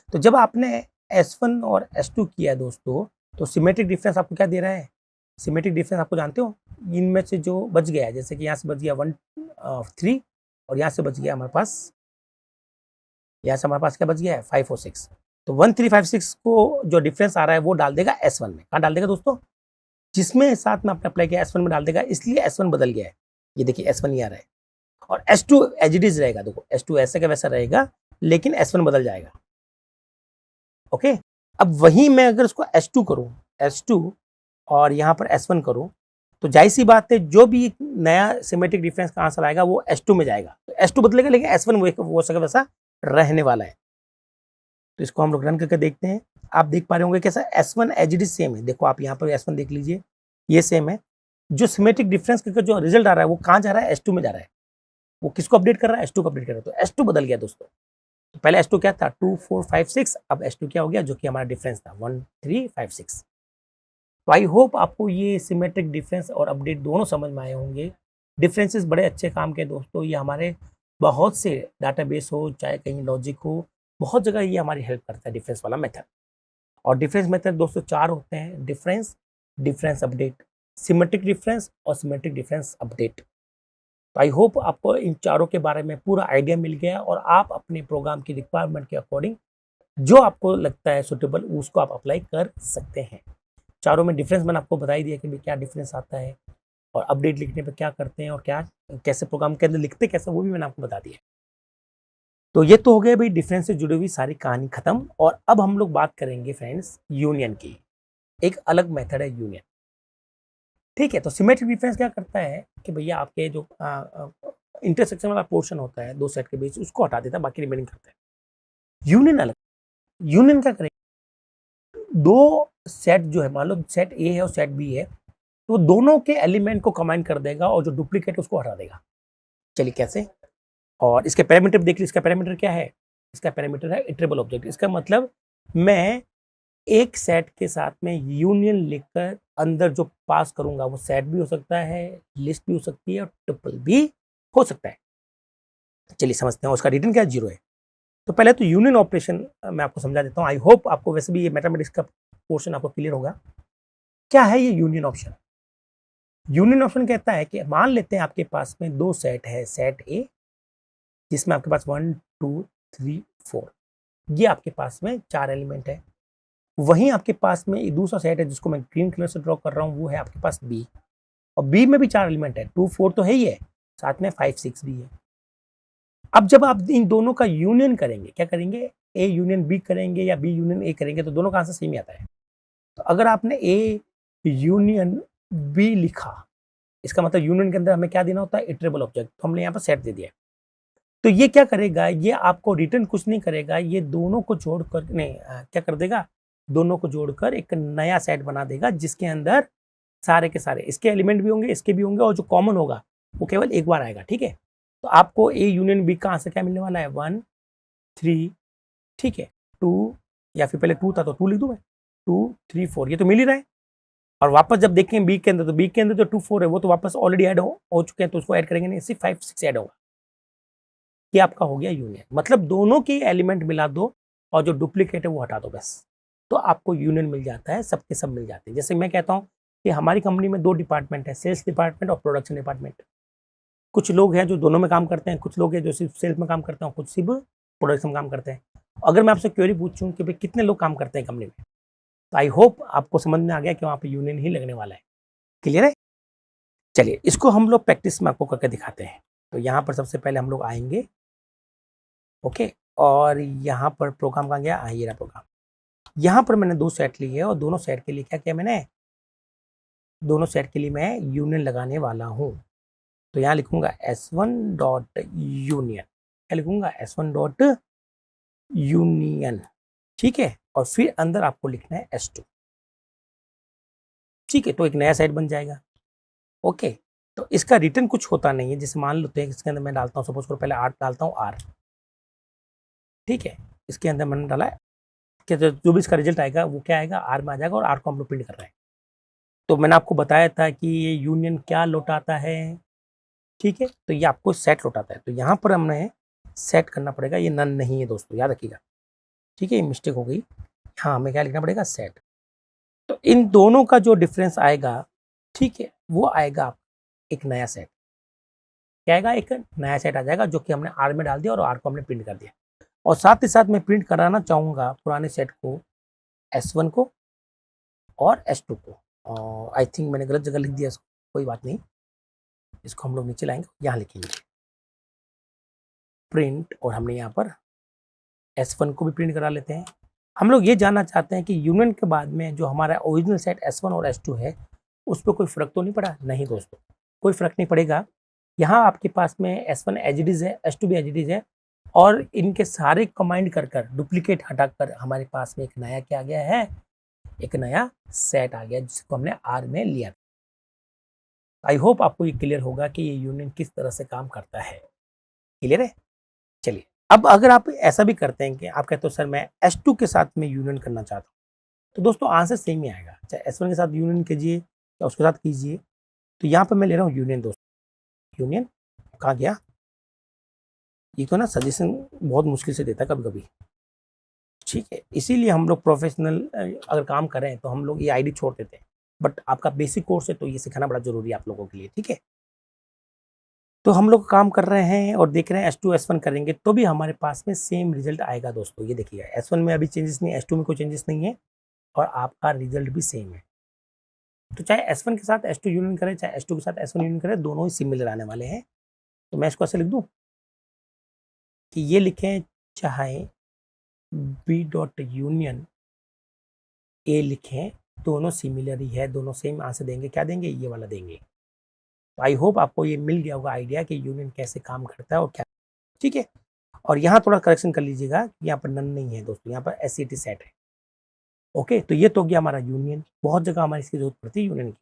S1: तो जब आपने S1 और S2 किया दोस्तों, तो सिमेट्रिक डिफरेंस आपको क्या दे रहा है? सिमेट्रिक डिफरेंस आपको जानते हो, इनमें से जो बच गया है, जैसे कि यहाँ से बच गया 1 3 और यहाँ से बच गया हमारे पास, यहाँ से हमारे पास क्या बच गया है? 5 और 6। तो 1 3 5 6 को जो डिफरेंस आ रहा है वो डाल देगा S1 में। कहाँ डाल देगा दोस्तों? जिसमें साथ में आपने अप्लाई किया S1 में डाल देगा, इसलिए S1 बदल गया है। ये देखिए S1 ही आ रहा है और S2 एज इट इज रहेगा। देखो S2 ऐसे का वैसा रहेगा, लेकिन S1 बदल जाएगा। ओके, अब वहीं मैं अगर उसको S2 करूं, S2 और यहाँ पर S1 करूं, तो जाहिर सी बात है जो भी नया सिमेट्रिक डिफरेंस का आंसर आएगा वो S2 में जाएगा। तो S2 बदलेगा, लेकिन S1 वो सका वैसा रहने वाला है। तो इसको हम लोग रन करके देखते हैं। आप देख पा रहे होंगे कैसा S1 as it is same है। देखो आप यहाँ पर S1 देख लीजिए, ये सेम है। जो सिमेट्रिक डिफरेंस का जो रिजल्ट आ रहा है वो कहाँ जा रहा है? S2 में जा रहा है। वो किसको अपडेट कर रहा है? S2 को अपडेट कर रहा है। तो S2 बदल गया दोस्तों। तो पहले S2 क्या था? 2 4 5 6, अब S2 क्या हो गया? जो कि हमारा डिफरेंस था 1 3 5 6। तो आई होप आपको ये सिमेट्रिक डिफरेंस और अपडेट दोनों समझ में आए होंगे। डिफरेंसेस बड़े अच्छे काम के दोस्तों, ये हमारे बहुत से डाटाबेस हो, चाहे कहीं लॉजिक हो, बहुत जगह ये हमारी हेल्प करता है डिफरेंस वाला मेथड। और डिफरेंस मेथड दोस्तों 4 होते हैं: difference, difference update, symmetric difference और सिमेट्रिक डिफरेंस अपडेट। तो आई होप आपको इन चारों के बारे में पूरा आइडिया मिल गया और आप अपने प्रोग्राम की रिक्वायरमेंट के अकॉर्डिंग जो आपको लगता है सुटेबल उसको आप अप्लाई कर सकते हैं। चारों में डिफरेंस मैंने आपको बता ही दिया कि भाई क्या डिफरेंस आता है और अपडेट लिखने पे क्या करते हैं और क्या कैसे प्रोग्राम के अंदर लिखते कैसे, वो भी मैंने आपको बता दिया। तो ये तो हो गया भाई डिफरेंस से जुड़ी हुई सारी कहानी खत्म। और अब हम लोग बात करेंगे फ्रेंड्स यूनियन की। एक अलग मेथड है यूनियन, ठीक है। तो सिमेट्रिक डिफरेंस क्या करता है कि भैया आपके जो इंटरसेक्शन वाला पोर्शन होता है दो सेट के बीच, उसको हटा देता है, बाकी रिमेनिंग करता है। यूनियन अलग। यूनियन क्या करेगा? दो सेट जो है, मान लो सेट ए है और सेट बी है, तो दोनों के एलिमेंट को कंबाइन कर देगा और जो डुप्लीकेट उसको हटा देगा। चलिए कैसे? और इसके पैरामीटर देख लीजिए। इसका पैरामीटर क्या है? इसका पैरामीटर है इटरेबल ऑब्जेक्ट। इसका मतलब मैं एक सेट के साथ में यूनियन लिखकर अंदर जो पास करूंगा वो सेट भी हो सकता है, लिस्ट भी हो सकती है और ट्रिपल भी हो सकता है। चलिए समझते हैं। उसका रिटर्न क्या? 0 है। तो पहले तो यूनियन ऑपरेशन मैं आपको समझा देता हूँ। आई होप आपको वैसे भी ये मैथमेटिक्स का पोर्शन आपको क्लियर होगा। क्या है ये यूनियन ऑप्शन? यूनियन ऑप्शन कहता है कि मान लेते हैं आपके पास में दो सेट है, सेट ए जिसमें आपके पास 1 2 3 4, ये आपके पास में 4 एलिमेंट है। वहीं आपके पास में दूसरा सेट है जिसको मैं ग्रीन कलर से ड्रॉ कर रहा हूँ, वो है आपके पास बी, और बी में भी 4 एलिमेंट है, 2 4 तो है ही है, साथ में 5 6 भी है। अब जब आप इन दोनों का यूनियन करेंगे, क्या करेंगे? ए यूनियन बी करेंगे या बी यूनियन ए करेंगे, तो दोनों का आंसर सेम ही आता है। तो अगर आपने ए यूनियन बी लिखा, इसका मतलब यूनियन के अंदर हमें क्या देना होता है? Iterable object. तो हमने यहाँ पर सेट दे दिया। तो ये क्या करेगा? ये आपको रिटर्न कुछ नहीं करेगा, ये दोनों को जोड़कर नहीं क्या कर देगा? दोनों को जोड़कर एक नया सेट बना देगा जिसके अंदर सारे के सारे इसके एलिमेंट भी होंगे, इसके भी होंगे, और जो कॉमन होगा वो केवल एक बार आएगा, ठीक है। तो आपको ए यूनियन बी का आंसर क्या मिलने वाला है? 1 3, ठीक है, 2, या फिर पहले 2 था तो 2 लिख दूं मैं, 2 3 4, ये तो मिल ही रहा है। और वापस जब देखें बी के अंदर, तो बी के अंदर जो 2 4 है वो तो वापस ऑलरेडी ऐड हो चुके हैं, तो उसको ऐड करेंगे नहीं, सिर्फ 5 6 ऐड होगा। ये आपका हो गया यूनियन। मतलब दोनों के एलिमेंट मिला दो और जो डुप्लीकेट है वो हटा दो बस, तो आपको यूनियन मिल जाता है, सबके सब मिल जाते हैं। जैसे मैं कहता हूँ कि हमारी कंपनी में 2 डिपार्टमेंट है, सेल्स डिपार्टमेंट और प्रोडक्शन डिपार्टमेंट। कुछ लोग हैं जो दोनों में काम करते हैं, कुछ लोग हैं जो सिर्फ सेल्स में काम करते हैं, कुछ सिर्फ प्रोडक्शन में काम करते हैं। अगर मैं आपसे क्वेरी पूछूं कि भाई कितने लोग काम करते हैं कंपनी में, तो आई होप आपको समझ में आ गया कि वहाँ पे यूनियन ही लगने वाला है। क्लियर है? चलिए इसको हम लोग प्रैक्टिस में आपको करके दिखाते हैं। तो यहाँ पर सबसे पहले हम लोग आएंगे, ओके, और यहाँ पर प्रोग्राम कहाँ गया, ये रहा प्रोग्राम। यहाँ पर मैंने 2 सेट लिए है और दोनों सेट के लिए क्या किया मैंने, दोनों सेट के लिए मैं यूनियन लगाने वाला हूँ। तो यहाँ लिखूंगा S1 डॉट यूनियन, क्या लिखूंगा, S1 डॉट यूनियन, ठीक है। और फिर अंदर आपको लिखना है S2, ठीक है। तो एक नया सेट बन जाएगा, ओके। तो इसका रिटर्न कुछ होता नहीं है। जैसे मान लेते हैं इसके अंदर मैं डालता हूँ, सपोज करो पहले 8 डालता हूँ R, ठीक है। इसके अंदर मैंने डाला है कि जो भी इसका रिजल्ट आएगा वो क्या आएगा, R में आ जाएगा, और R को हम लोग प्रिंट कर रहे हैं। तो मैंने आपको बताया था कि ये यूनियन क्या लौटाता है, ठीक है। तो ये आपको सेट लौटाता है। तो यहाँ पर हमने सेट करना पड़ेगा, ये नन नहीं है दोस्तों, याद रखिएगा, ठीक है। ये मिस्टेक हो गई, हाँ हमें क्या लिखना पड़ेगा, सेट। तो इन दोनों का जो डिफरेंस आएगा, ठीक है, वो आएगा एक नया सेट। क्या आएगा, एक नया सेट आ जाएगा जो कि हमने R में डाल दिया और R को हमने प्रिंट कर दिया। और साथ ही साथ मैं प्रिंट कराना चाहूँगा पुराने सेट को, S1 को और S2 को। आई थिंक मैंने गलत जगह लिख दिया इसको, कोई बात नहीं, इसको हम लोग नीचे लाएंगे, यहाँ लिखेंगे प्रिंट, और हमने यहाँ पर S1 को भी प्रिंट करा लेते हैं। हम लोग ये जानना चाहते हैं कि यूनियन के बाद में जो हमारा ओरिजिनल सेट S1 और S2 है उस पर कोई फर्क तो नहीं पड़ा। नहीं दोस्तों, कोई फर्क नहीं पड़ेगा। यहाँ आपके पास में S1 एज इट इज है, S2 भी एज इट इज है, और इनके सारे कमांड कर कर डुप्लीकेट हटाकर हमारे पास में एक नया क्या आ गया है, एक नया सेट आ गया जिसको हमने R में लिया। आई होप आपको ये क्लियर होगा कि ये यूनियन किस तरह से काम करता है। क्लियर है? चलिए अब अगर आप ऐसा भी करते हैं कि आप कहते हो सर मैं S2 के साथ में यूनियन करना चाहता हूँ, तो दोस्तों आंसर सेम ही आएगा, चाहे S1 के साथ यूनियन कीजिए या उसके साथ कीजिए। तो यहाँ पर मैं ले रहा हूँ यूनियन दोस्तों। यूनियन कहाँ गया, ये तो ना सजेशन बहुत मुश्किल से देता है कभी कभी, ठीक है। इसीलिए हम लोग प्रोफेशनल अगर काम करें तो हम लोग ये आईडी छोड़ देते हैं, बट आपका बेसिक कोर्स है तो ये सिखाना बड़ा जरूरी है आप लोगों के लिए, ठीक है। तो हम लोग काम कर रहे हैं और देख रहे हैं S2 S1 करेंगे तो भी हमारे पास में सेम रिजल्ट आएगा दोस्तों। ये देखिएगा S1 में अभी चेंजेस नहीं है, S2 में कोई चेंजेस नहीं है, और आपका रिजल्ट भी सेम है। तो चाहे S1 के साथ S2 यूनियन करें, चाहे S2 के साथ S1 यूनियन करें, दोनों ही सिमिलर आने वाले हैं। तो मैं इसको ऐसे लिख दूं कि ये लिखें, चाहे B डॉट यूनियन A लिखें, दोनों सिमिलर ही है, दोनों सेम आंसर देंगे। क्या देंगे, ये वाला देंगे। तो आई होप आपको ये मिल गया होगा आइडिया कि यूनियन कैसे काम करता है और क्या, ठीक है। और यहाँ थोड़ा करेक्शन कर लीजिएगा, यहाँ पर नन नहीं है दोस्तों, यहाँ पर SCT सेट है, ओके। तो ये तो गया हमारा यूनियन, बहुत जगह हमारी इसकी जरूरत पड़ती है यूनियन की।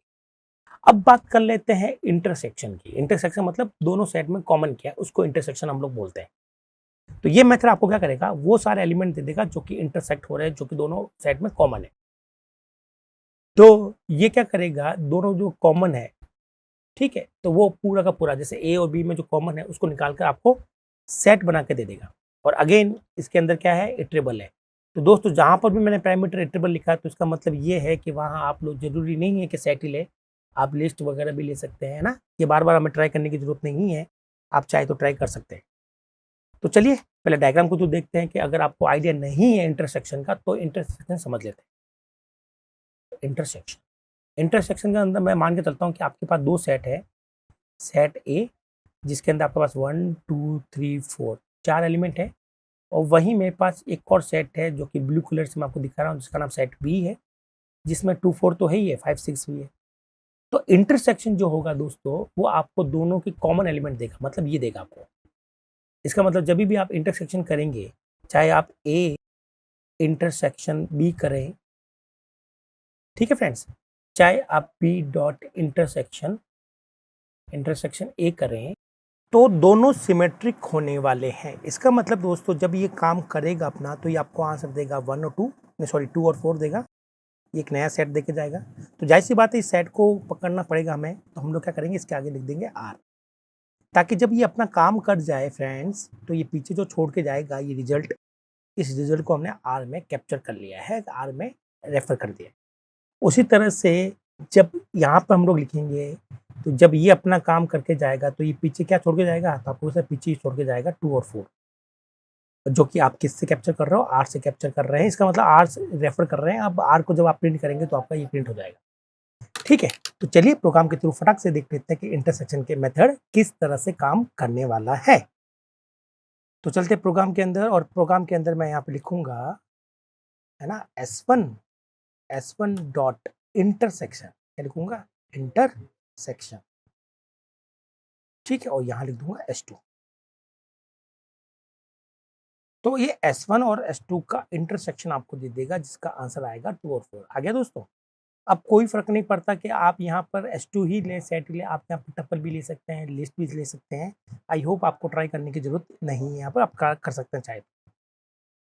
S1: अब बात कर लेते हैं इंटरसेक्शन की। इंटरसेक्शन मतलब दोनों सेट में कॉमन क्या है उसको इंटरसेक्शन हम लोग बोलते हैं। तो ये मेथड आपको क्या करेगा, वो सारे एलिमेंट दे देगा जो कि इंटरसेक्ट हो रहे हैं, जो कि दोनों सेट में कॉमन है। तो ये क्या करेगा, दोनों जो कॉमन है, ठीक है, तो वो पूरा का पूरा जैसे A और B में जो कॉमन है उसको निकाल कर आपको सेट बना के दे देगा। और अगेन इसके अंदर क्या है, इटरेबल है। तो दोस्तों जहां पर भी मैंने पैरामीटर इटरेबल लिखा है तो इसका मतलब ये है कि वहां आप लोग जरूरी नहीं है कि सेट ही ले, आप लिस्ट वगैरह भी ले सकते हैं ना। ये बार बार हमें ट्राई करने की जरूरत नहीं है, आप चाहे तो ट्राई कर सकते हैं। तो चलिए पहले डायग्राम को तो देखते हैं कि अगर आपको आइडिया नहीं है इंटरसेक्शन का तो इंटरसेक्शन समझ लेते हैं। इंटरसेक्शन के अंदर मैं मान के चलता हूँ कि आपके पास 2 सेट है, सेट A जिसके अंदर आपके पास 1 2 3 4 4 एलिमेंट है, और वहीं मेरे पास एक और सेट है जो कि ब्लू कलर से मैं आपको दिखा रहा हूँ जिसका नाम सेट B है, जिसमें 2 4 तो है ही है, 5 6 भी है। तो इंटरसेक्शन जो होगा दोस्तों वो आपको दोनों की कॉमन एलिमेंट देगा, मतलब ये देगा आपको। इसका मतलब जब भी आप इंटरसेक्शन करेंगे, चाहे आप A इंटरसेक्शन B करें, ठीक है फ्रेंड्स, चाहे आप B डॉट इंटरसेक्शन A करें, तो दोनों सिमेट्रिक होने वाले हैं। इसका मतलब दोस्तों जब ये काम करेगा अपना तो ये आपको आंसर देगा 1 और 2, सॉरी 2 और 4 देगा, ये एक नया सेट देके जाएगा। तो जाहिर सी बात है इस सेट को पकड़ना पड़ेगा हमें, तो हम लोग क्या करेंगे, इसके आगे लिख देंगे R। ताकि जब ये अपना काम कर जाए फ्रेंड्स, तो ये पीछे जो छोड़ के जाएगा ये रिजल्ट, इस रिजल्ट को हमने आर में कैप्चर कर लिया है, आर में रेफर कर दिया। उसी तरह से जब यहाँ पर हम लोग लिखेंगे, तो जब ये अपना काम करके जाएगा तो ये पीछे क्या छोड़ के जाएगा, तो आपको पीछे ही छोड़ के जाएगा 2 और 4, जो कि आप किससे कैप्चर कर रहे हो, आर से कैप्चर कर रहे हैं। इसका मतलब आर से रेफर कर रहे हैं। अब आर को जब आप प्रिंट करेंगे तो आपका ये प्रिंट हो जाएगा। ठीक है, तो चलिए प्रोग्राम के थ्रू फटाक से देख लेते हैं कि इंटरसेक्शन के मेथड किस तरह से काम करने वाला है। तो चलते प्रोग्राम के अंदर, और प्रोग्राम के अंदर मैं यहाँ पे लिखूंगा, है ना, S1 डॉट इंटरसेक्शन, क्या लिखूंगा, इंटरसेक्शन। ठीक है, और यहाँ लिख दूंगा S2। तो ये S1 और S2 का इंटरसेक्शन आपको दे देगा, जिसका आंसर आएगा 2 और 4। आ गया दोस्तों। अब कोई फ़र्क नहीं पड़ता कि आप यहाँ पर S2 ही लें, सेट लें, आप यहाँ पर टपल भी ले सकते हैं, लिस्ट भी ले सकते हैं। आई होप आपको ट्राई करने की ज़रूरत नहीं है, यहाँ पर आप कर सकते हैं चाहे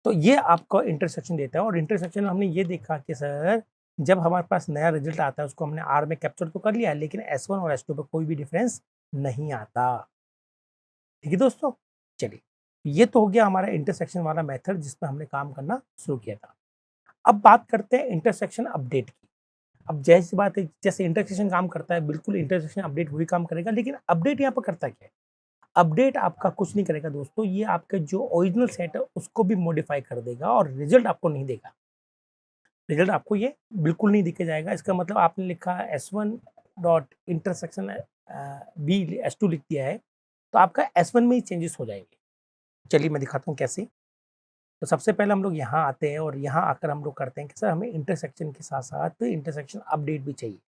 S1: तो। ये आपको इंटरसेक्शन देता है, और इंटरसेक्शन हमने ये देखा कि सर जब हमारे पास नया रिजल्ट आता है उसको हमने आर में कैप्चर तो कर लिया, लेकिन S1 और S2 पे कोई भी डिफरेंस नहीं आता। ठीक है दोस्तों, चलिए ये तो हो गया हमारा इंटरसेक्शन वाला मेथड जिसमें हमने काम करना शुरू किया था। अब बात करते हैं इंटरसेक्शन अपडेट की। अब जैसी बात है, जैसे इंटरसेक्शन काम करता है, बिल्कुल इंटरसेक्शन अपडेट वही काम करेगा, लेकिन अपडेट यहाँ पर करता क्या है? अपडेट आपका कुछ नहीं करेगा दोस्तों, ये आपका जो ओरिजिनल सेट है उसको भी मॉडिफाई कर देगा और रिजल्ट आपको नहीं देगा। रिजल्ट आपको ये बिल्कुल नहीं दिखे जाएगा। इसका मतलब आपने लिखा S1 dot intersection B S2 लिख दिया है, तो आपका S1 में ही चेंजेस हो जाएंगे। चलिए मैं दिखाता हूँ कैसे। तो सबसे पहले हम लोग यहाँ आते हैं, और यहाँ आकर हम लोग करते हैं कि सर हमें इंटरसेक्शन के साथ साथ इंटरसेक्शन अपडेट भी चाहिए।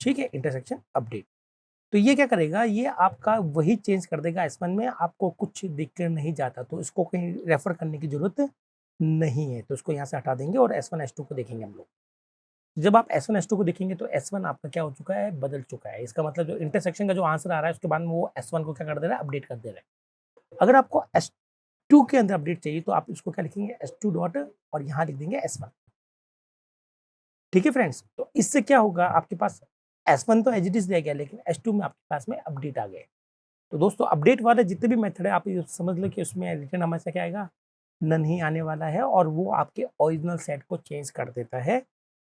S1: ठीक है, इंटरसेक्शन अपडेट। तो ये क्या करेगा, ये आपका वही चेंज कर देगा S1 में, आपको कुछ दिक्कत नहीं जाता, तो इसको कहीं रेफर करने की जरूरत नहीं है। तो इसको यहाँ से हटा देंगे और S1 S2 को देखेंगे हम लोग। जब आप S1 S2 को देखेंगे तो S1 आपका क्या हो चुका है, बदल चुका है। इसका मतलब जो इंटरसेक्शन का जो आंसर आ रहा है उसके बाद में वो S1 को क्या कर दे रहा है, अपडेट कर दे रहा है। अगर आपको S2 के अंदर अपडेट चाहिए तो आप इसको क्या लिखेंगे, S2 डॉट, और यहाँ लिख देंगे S1। ठीक है फ्रेंड्स, तो इससे क्या होगा, आपके पास S1 तो एज इट इज रह गया, लेकिन S2 में आपके पास में अपडेट आ गए। तो दोस्तों अपडेट वाले जितने भी मेथड है आप ये समझ लो कि उसमें रिटर्न हमेशा क्या आएगा, नन ही आने वाला है, और वो आपके ओरिजिनल सेट को चेंज कर देता है।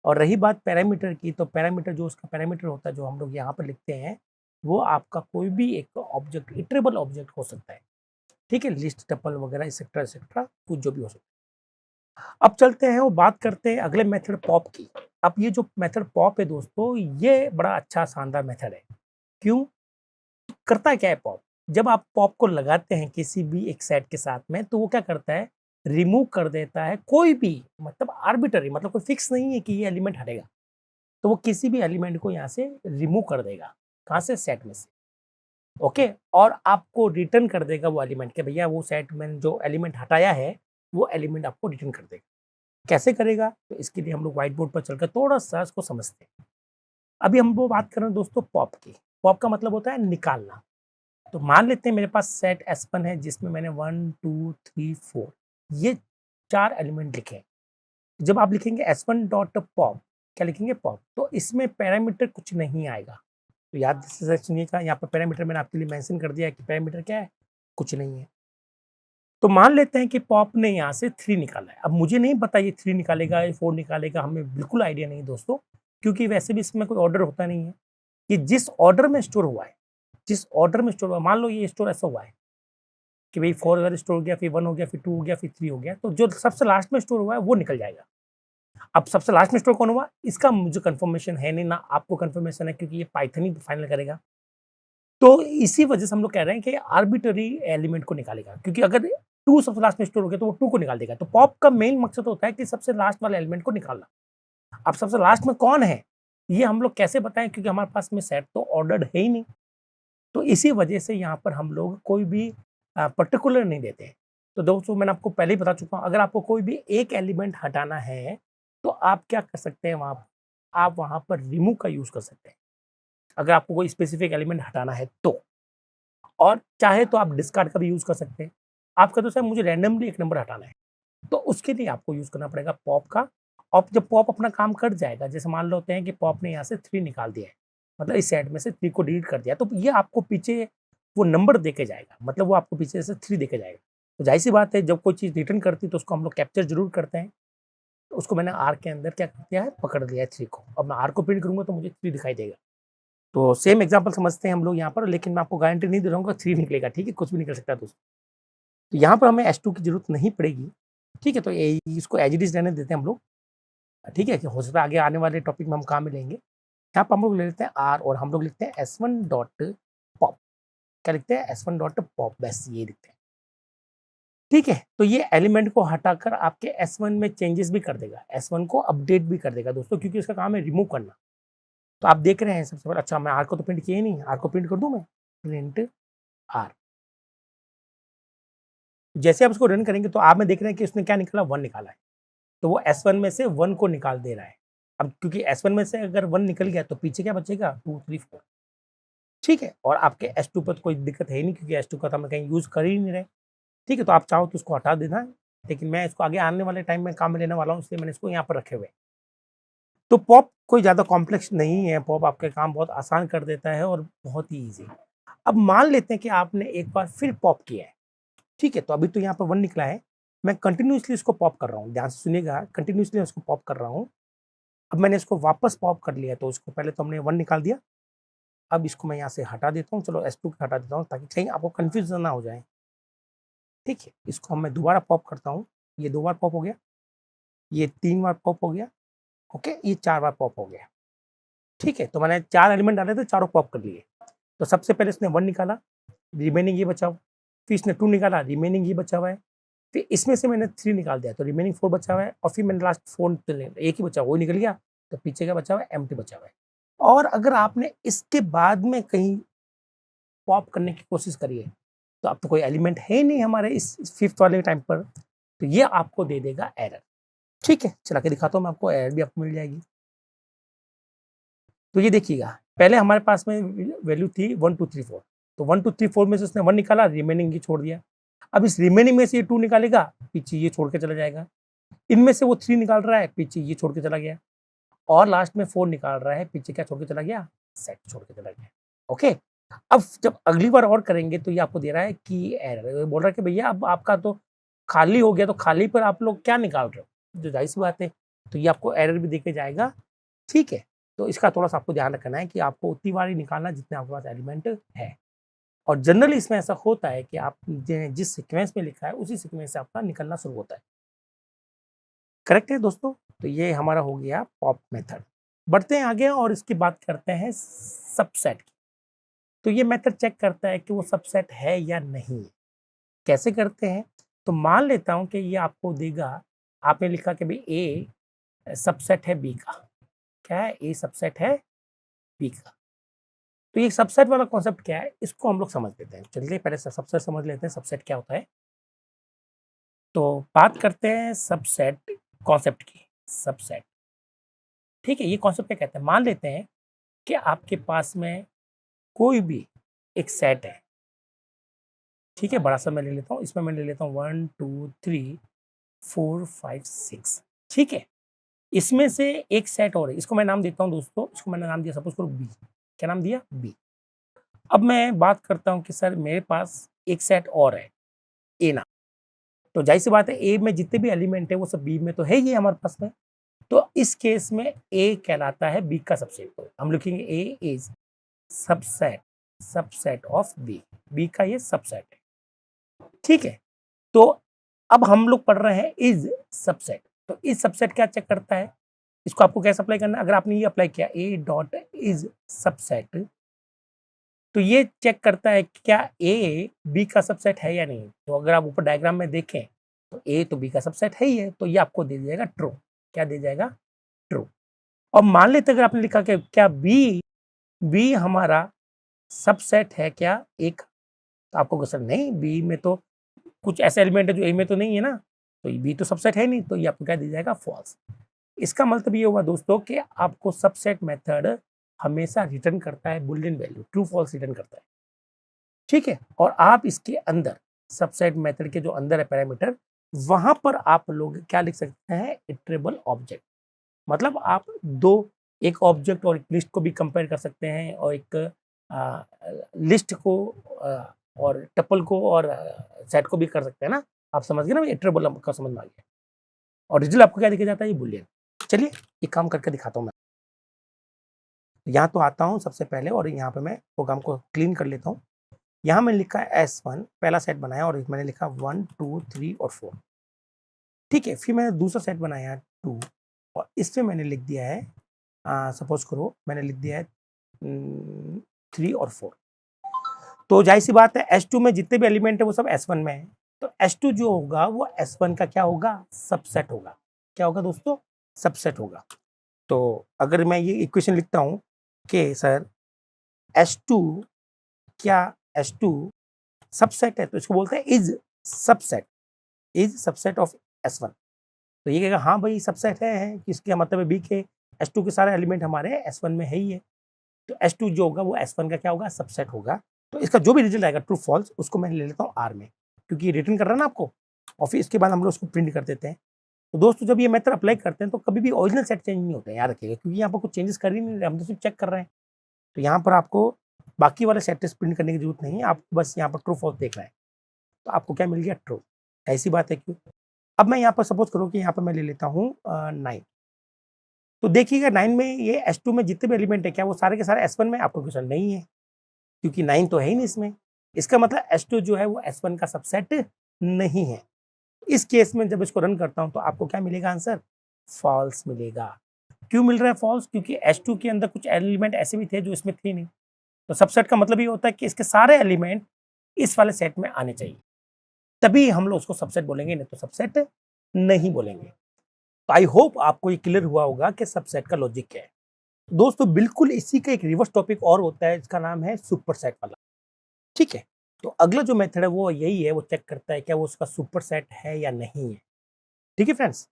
S1: और रही बात पैरामीटर की, तो पैरामीटर जो उसका पैरामीटर होता है जो हम लोग यहाँ पर लिखते हैं, वो आपका कोई भी एक ऑब्जेक्ट, इटरेबल ऑब्जेक्ट हो सकता है। ठीक है, लिस्ट, टपल वगैरह एक्सेट्रा कुछ जो भी हो सकता है। अब चलते हैं और बात करते हैं अगले मेथड पॉप की। अब ये जो मेथड पॉप है दोस्तों, ये बड़ा अच्छा शानदार मेथड है। क्यों? करता क्या है पॉप? जब आप पॉप को लगाते हैं किसी भी एक सेट के साथ में, तो वो क्या करता है, रिमूव कर देता है कोई भी, मतलब आर्बिट्ररी, मतलब कोई फिक्स नहीं है कि ये एलिमेंट हटेगा, तो वो किसी भी एलिमेंट को यहाँ से रिमूव कर देगा। कहाँ से? सेट में से। ओके, और आपको रिटर्न कर देगा वो एलिमेंट के, भैया वो सेट में जो एलिमेंट हटाया है वो एलिमेंट आपको रिटर्न कर देगा। कैसे करेगा? तो इसके लिए हम लोग व्हाइट बोर्ड पर चलकर थोड़ा सा इसको समझते हैं। अभी हम वो बात कर रहे हैं दोस्तों पॉप की। पॉप का मतलब होता है निकालना। तो मान लेते हैं मेरे पास सेट S1 है जिसमें मैंने 1 2 3 4 ये 4 एलिमेंट लिखे हैं। जब आप लिखेंगे S1 डॉट पॉप, क्या लिखेंगे, पॉप, तो इसमें पैरामीटर कुछ नहीं आएगा। तो याद से सुनिएगा, यहाँ पर पैरामीटर मैंने आपके लिए मेंशन कर दिया है कि पैरामीटर क्या है, कुछ नहीं है। तो मान लेते हैं कि पॉप ने यहाँ से 3 निकाला है। अब मुझे नहीं पता ये 3 निकालेगा या 4 निकालेगा, हमें बिल्कुल आइडिया नहीं दोस्तों, क्योंकि वैसे भी इसमें कोई ऑर्डर होता नहीं है। ये जिस ऑर्डर में स्टोर हुआ है, जिस ऑर्डर में स्टोर हुआ, मान लो ये स्टोर ऐसा हुआ है कि भाई 4 अगर स्टोर हो गया, फिर 1 हो गया, फिर 2 हो गया, फिर 3 हो गया, तो जो सबसे लास्ट में स्टोर हुआ है वो निकल जाएगा। अब सबसे लास्ट में स्टोर कौन हुआ, इसका मुझे कंफर्मेशन है नहीं, ना आपको कंफर्मेशन है, क्योंकि ये पाइथन ही फाइनल करेगा। तो इसी वजह से हम लोग कह रहे हैं कि आर्बिट्ररी एलिमेंट को निकालेगा, क्योंकि अगर 2 सबसे लास्ट में स्टोर हो गया तो वो 2 को निकाल देगा। तो पॉप का मेन मकसद होता है कि सबसे लास्ट वाले एलिमेंट को निकालना। अब सबसे लास्ट में कौन है ये हम लोग कैसे बताएं, क्योंकि हमारे पास में सेट तो ऑर्डर्ड है ही नहीं। तो इसी वजह से यहाँ पर हम लोग कोई भी पर्टिकुलर नहीं देते हैं। तो दोस्तों मैंने आपको पहले ही बता चुका हूँ, अगर आपको कोई भी एक एलिमेंट हटाना है तो आप क्या कर सकते हैं, आप वहाँ पर रिमूव का यूज़ कर सकते हैं, अगर आपको कोई स्पेसिफिक एलिमेंट हटाना है तो। और चाहे तो आप डिस्कार्ड का भी यूज़ कर सकते हैं। आप कहते हो सर मुझे रैंडमली एक नंबर हटाना है, तो उसके लिए आपको यूज़ करना पड़ेगा पॉप का। और जब पॉप अपना काम कर जाएगा, जैसे मान लेते हैं कि पॉप ने यहाँ से 3 निकाल दिया है, मतलब इस सेट में से 3 को डिलीट कर दिया, तो ये आपको पीछे वो नंबर देके जाएगा, मतलब वो आपको पीछे से 3 देके जाएगा। तो ज़ाहिर सी बात है, जब कोई चीज़ रिटर्न करती है तो उसको हम लोग कैप्चर ज़रूर करते हैं। तो उसको मैंने आर के अंदर क्या कर दिया है, पकड़ लिया है 3 को। अब मैं आर को प्रिंट करूँगा तो मुझे 3 दिखाई देगा। तो सेम एग्ज़ाम्पल समझते हैं हम लोग यहाँ पर, लेकिन मैं आपको गारंटी नहीं दे रहा हूँ कि 3 निकलेगा, ठीक है? कुछ भी निकल सकता है दोस्तों। तो यहाँ पर हमें S2 की ज़रूरत नहीं पड़ेगी, ठीक है? तो इसको एज़ इट इज़ रहने देते हैं हम लोग, ठीक है? कि हो सकता है आगे आने वाले टॉपिक में हम काम में लेंगे। यहाँ पर हम लोग ले लेते हैं आर और हम लोग लिखते हैं S1 डॉट पॉप। क्या लिखते हैं? S1 डॉट पॉप, बस ये लिखते हैं, ठीक है? तो ये एलिमेंट को हटाकर आपके S1 में चेंजेस भी कर देगा, S1 को अपडेट भी कर देगा दोस्तों, क्योंकि इसका काम है रिमूव करना। तो आप देख रहे हैं सबसे पहले, अच्छा मैं आर को तो प्रिंट किया ही नहीं, आर को प्रिंट कर दूं मैं, प्रिंट आर। जैसे आप इसको रन करेंगे तो आप में देख रहे हैं कि उसने क्या निकाला, 1 निकाला है। तो वो S1 में से 1 को निकाल दे रहा है। अब क्योंकि S1 में से अगर 1 निकल गया तो पीछे क्या बचेगा, 2 3 4, ठीक है? और आपके S2 पर तो कोई दिक्कत है ही नहीं, क्योंकि S2 का तो हम कहीं यूज़ कर ही नहीं रहे, ठीक है? तो आप चाहो तो उसको हटा देना है, लेकिन मैं इसको आगे आने वाले टाइम में काम में लेने वाला हूँ, इसलिए मैंने इसको यहाँ पर रखे हुए हैं। तो पॉप कोई ज़्यादा कॉम्प्लेक्स नहीं है, पॉप आपके काम बहुत आसान कर देता है और बहुत ही ईज़ी। अब मान लेते हैं कि आपने एक बार फिर पॉप किया है, ठीक है? तो अभी तो यहाँ पर 1 निकला है, मैं कंटिन्यूअसली इसको पॉप कर रहा हूँ, ध्यान से सुनिएगा, कंटिन्यूअसली मैं इसको पॉप कर रहा हूँ। अब मैंने इसको वापस पॉप कर लिया, तो इसको पहले तो हमने 1 निकाल दिया, अब इसको मैं यहाँ से हटा देता हूँ, चलो S2 को हटा देता हूँ ताकि कहीं आपको कन्फ्यूज़न ना हो जाए, ठीक है? इसको मैं दोबारा पॉप करता हूँ, ये 2 बार पॉप हो गया, ये 3 बार पॉप हो गया, ओके? ये 4 बार पॉप हो गया, ठीक है? तो मैंने 4 एलिमेंट डाले थे, चारों पॉप कर लिए। तो सबसे पहले इसने 1 निकाला, रिमेनिंग ये बचा हुआ, फिर इसने 2 निकाला, रिमेनिंग ये बचा हुआ है, फिर इसमें से मैंने 3 निकाल दिया, तो रिमेनिंग 4 बचा हुआ है, और फिर मैंने लास्ट 4 एक ही बचा, वो निकल गया, तो पीछे क्या बचा हुआ है, एम्प्टी बचा हुआ है। और अगर आपने इसके बाद में कहीं पॉप करने की कोशिश करी है, तो अब तो कोई एलिमेंट है ही नहीं हमारे इस 5th वाले टाइम पर, तो ये आपको दे देगा एरर, ठीक है? चला के दिखाता हूँ मैं आपको, एरर भी आपको मिल जाएगी। तो ये देखिएगा, पहले हमारे पास में वैल्यू थी 1 2 3 4, तो 1 2 3 4 में से उसने 1 निकाला, रिमेनिंग ये छोड़ दिया। अब इस रिमेनिंग में से ये 2 निकालेगा, पीछे ये छोड़ के चला जाएगा। इनमें से वो 3 निकाल रहा है, पीछे ये छोड़ के चला गया, और लास्ट में 4 निकाल रहा है, पीछे क्या छोड़ के चला गया, सेट छोड़ के चला गया, ओके? अब जब अगली बार और करेंगे तो ये आपको दे रहा है कि एरर, बोल रहा है कि भैया अब आपका तो खाली हो गया, तो खाली पर आप लोग क्या निकाल रहे हो? जो जाहिर-सी बात है, तो ये आपको एरर भी देके जाएगा, ठीक है? तो इसका थोड़ा-सा आपको ध्यान रखना है कि आपको उतनी बार ही निकालना जितने आपके पास एलिमेंट है, और जनरली इसमें ऐसा होता है कि आप जिस सीक्वेंस में लिखा है उसी सीक्वेंस से आपका निकलना शुरू होता है। करेक्ट है दोस्तों? तो ये हमारा हो गया पॉप मेथड। बढ़ते हैं आगे और इसकी बात करते हैं सबसेट की। तो ये मेथड चेक करता है कि वो सबसेट है या नहीं। कैसे करते हैं? तो मान लेता हूँ कि ये आपको देगा, आपने लिखा कि भई ए सबसेट है बी का। क्या है? ए सबसेट है बी का। तो ये सबसेट वाला कॉन्सेप्ट क्या है? इसको हम लोग समझ लेते हैं। चलिए पहले सबसेट समझ लेते हैं, सबसेट क्या होता है? तो बात करते हैं सबसेट कॉन्सेप्ट की। सबसेट, ठीक है? ये कॉन्सेप्ट क्या कहते हैं? मान लेते हैं कि आपके पास में कोई भी एक सेट है, ठीक है? बड़ा-सा मैं ले लेता हूँ, इसमें मैं ले लेता हूँ 1 2 3 4 5 6, ठीक है? इसमें से एक सेट और है, इसको मैं नाम देता हूँ दोस्तों, इसको मैंने नाम दिया सपोज़ करो बी। क्या नाम दिया? बी। अब मैं बात करता हूँ कि सर मेरे पास एक सेट और है, ए नाम। तो ज़ाहिर-सी बात है, ए में जितने भी एलिमेंट है वो सब बी में तो है ही है हमारे पास में। तो इस केस में ए कहलाता है बी का सबसेट। तो हम लिखेंगे A is subset, subset of B. B का ये सबसेट है, ठीक है? तो अब हम लोग पढ़ रहे हैं इज़ सबसेट। तो इज़ सबसेट क्या चेक करता है? इसको आपको कैसे अप्लाई करना है? अगर आपने ये अप्लाई किया ए डॉट इज़ सबसेट, तो ये चेक करता है कि क्या ए बी का सबसेट है या नहीं। तो अगर आप ऊपर डायग्राम में देखें तो ए तो बी का सबसेट है ही है, तो ये आपको दे दिया जाएगा ट्रू। क्या दे जाएगा? ट्रू। और मान लेते अगर आपने लिखा कि क्या बी बी हमारा सबसेट है क्या एक? तो आपको कहोगे सर नहीं, बी में तो कुछ ऐसे एलिमेंट है जो ए में तो नहीं है ना, तो बी तो सबसेट है नहीं, तो ये आपको क्या दिया जाएगा? फॉल्स। इसका मतलब ये हुआ दोस्तों कि आपको सबसेट मेथड हमेशा रिटर्न करता है boolean value, true false return करता है, ठीक है? और आप इसके अंदर सबसेट मेथड के जो अंदर है पैरामीटर, वहां पर आप लोग क्या लिख सकते हैं? Iterable object. मतलब आप 2 एक ऑब्जेक्ट और एक लिस्ट को भी कंपेयर कर सकते हैं, और एक लिस्ट को और टपल को और सेट को भी कर सकते हैं ना। आप समझ गए ना, इटरेबल आपका समझ में आ गया। और रिजल्ट आपको क्या दिखा जाता है, ये बुलियन। चलिए एक काम करके दिखाता हूँ मैं। यहाँ तो आता हूँ सबसे पहले, और यहाँ पे मैं प्रोग्राम को क्लीन कर लेता हूँ। यहाँ मैंने लिखा S1, पहला सेट बनाया, और मैंने लिखा 1 2 3 और 4। ठीक है, फिर मैंने दूसरा सेट बनाया 2, और इसमें मैंने लिख दिया है, सपोज करो मैंने लिख दिया है 3 और 4। तो जाहिर सी बात है S2 में जितने भी एलिमेंट है वो सब S1 में है, तो S2 जो होगा वो S1 का क्या होगा, सबसेट होगा। क्या होगा दोस्तों, सबसेट होगा। तो अगर मैं ये इक्वेशन लिखता हूँ कि सर S2 क्या S2 सबसेट है, तो इसको बोलते हैं इज सबसेट ऑफ S1। तो ये कहेगा हाँ भाई सबसेट है, किसका मतलब है, बी के S2 के सारे एलिमेंट हमारे S1 में है ही है, तो S2 जो होगा वो S1 का क्या होगा, सबसेट होगा। तो इसका जो भी रिजल्ट आएगा ट्रू फॉल्स, उसको मैं ले लेता हूँ R में, क्योंकि ये रिटर्न कर रहा है ना आपको, और फिर इसके बाद हम लोग उसको प्रिंट कर देते हैं। तो दोस्तों जब ये मेथड अप्लाई करते हैं तो कभी भी ओरिजिनल सेट चेंज नहीं होता है, याद रखिएगा, क्योंकि यहाँ पर कुछ चेंजेस कर ही नहीं रहे, हम तो सिर्फ चेक कर रहे हैं। तो यहाँ पर आपको बाकी वाले सेट प्रिंट करने की जरूरत नहीं है, आप बस यहाँ पर ट्रू फॉल्स देख रहे हैं, तो आपको क्या मिल गया, ट्रू। ऐसी बात है क्यों। अब मैं यहाँ पर सपोज करूँ कि यहाँ पर मैं ले लेता हूँ 9। तो देखिएगा 9 में ये S2 में जितने भी एलिमेंट है क्या वो सारे के सारे S1 में, आपको क्वेश्चन नहीं है, क्योंकि 9 तो है ही नहीं इसमें। इसका मतलब S2 जो है वो S1 का सबसेट नहीं है। इस केस में जब इसको रन करता हूं तो आपको क्या मिलेगा, आंसर फॉल्स मिलेगा। क्यों मिल रहा है फॉल्स, क्योंकि S2 के अंदर कुछ एलिमेंट ऐसे भी थे जो इसमें थे नहीं। तो सबसेट का मतलब ये होता है कि इसके सारे एलिमेंट इस वाले सेट में आने चाहिए, तभी हम लोग उसको सबसेट बोलेंगे, नहीं तो सबसेट नहीं बोलेंगे। तो आई होप आपको ये क्लियर हुआ होगा कि सबसेट का लॉजिक क्या है। दोस्तों बिल्कुल इसी का एक रिवर्स टॉपिक और होता है, इसका नाम है सुपरसेट वाला। ठीक है, तो अगला जो मेथड है वो यही है, वो चेक करता है क्या वो उसका सुपरसेट है या नहीं है। ठीक है फ्रेंड्स,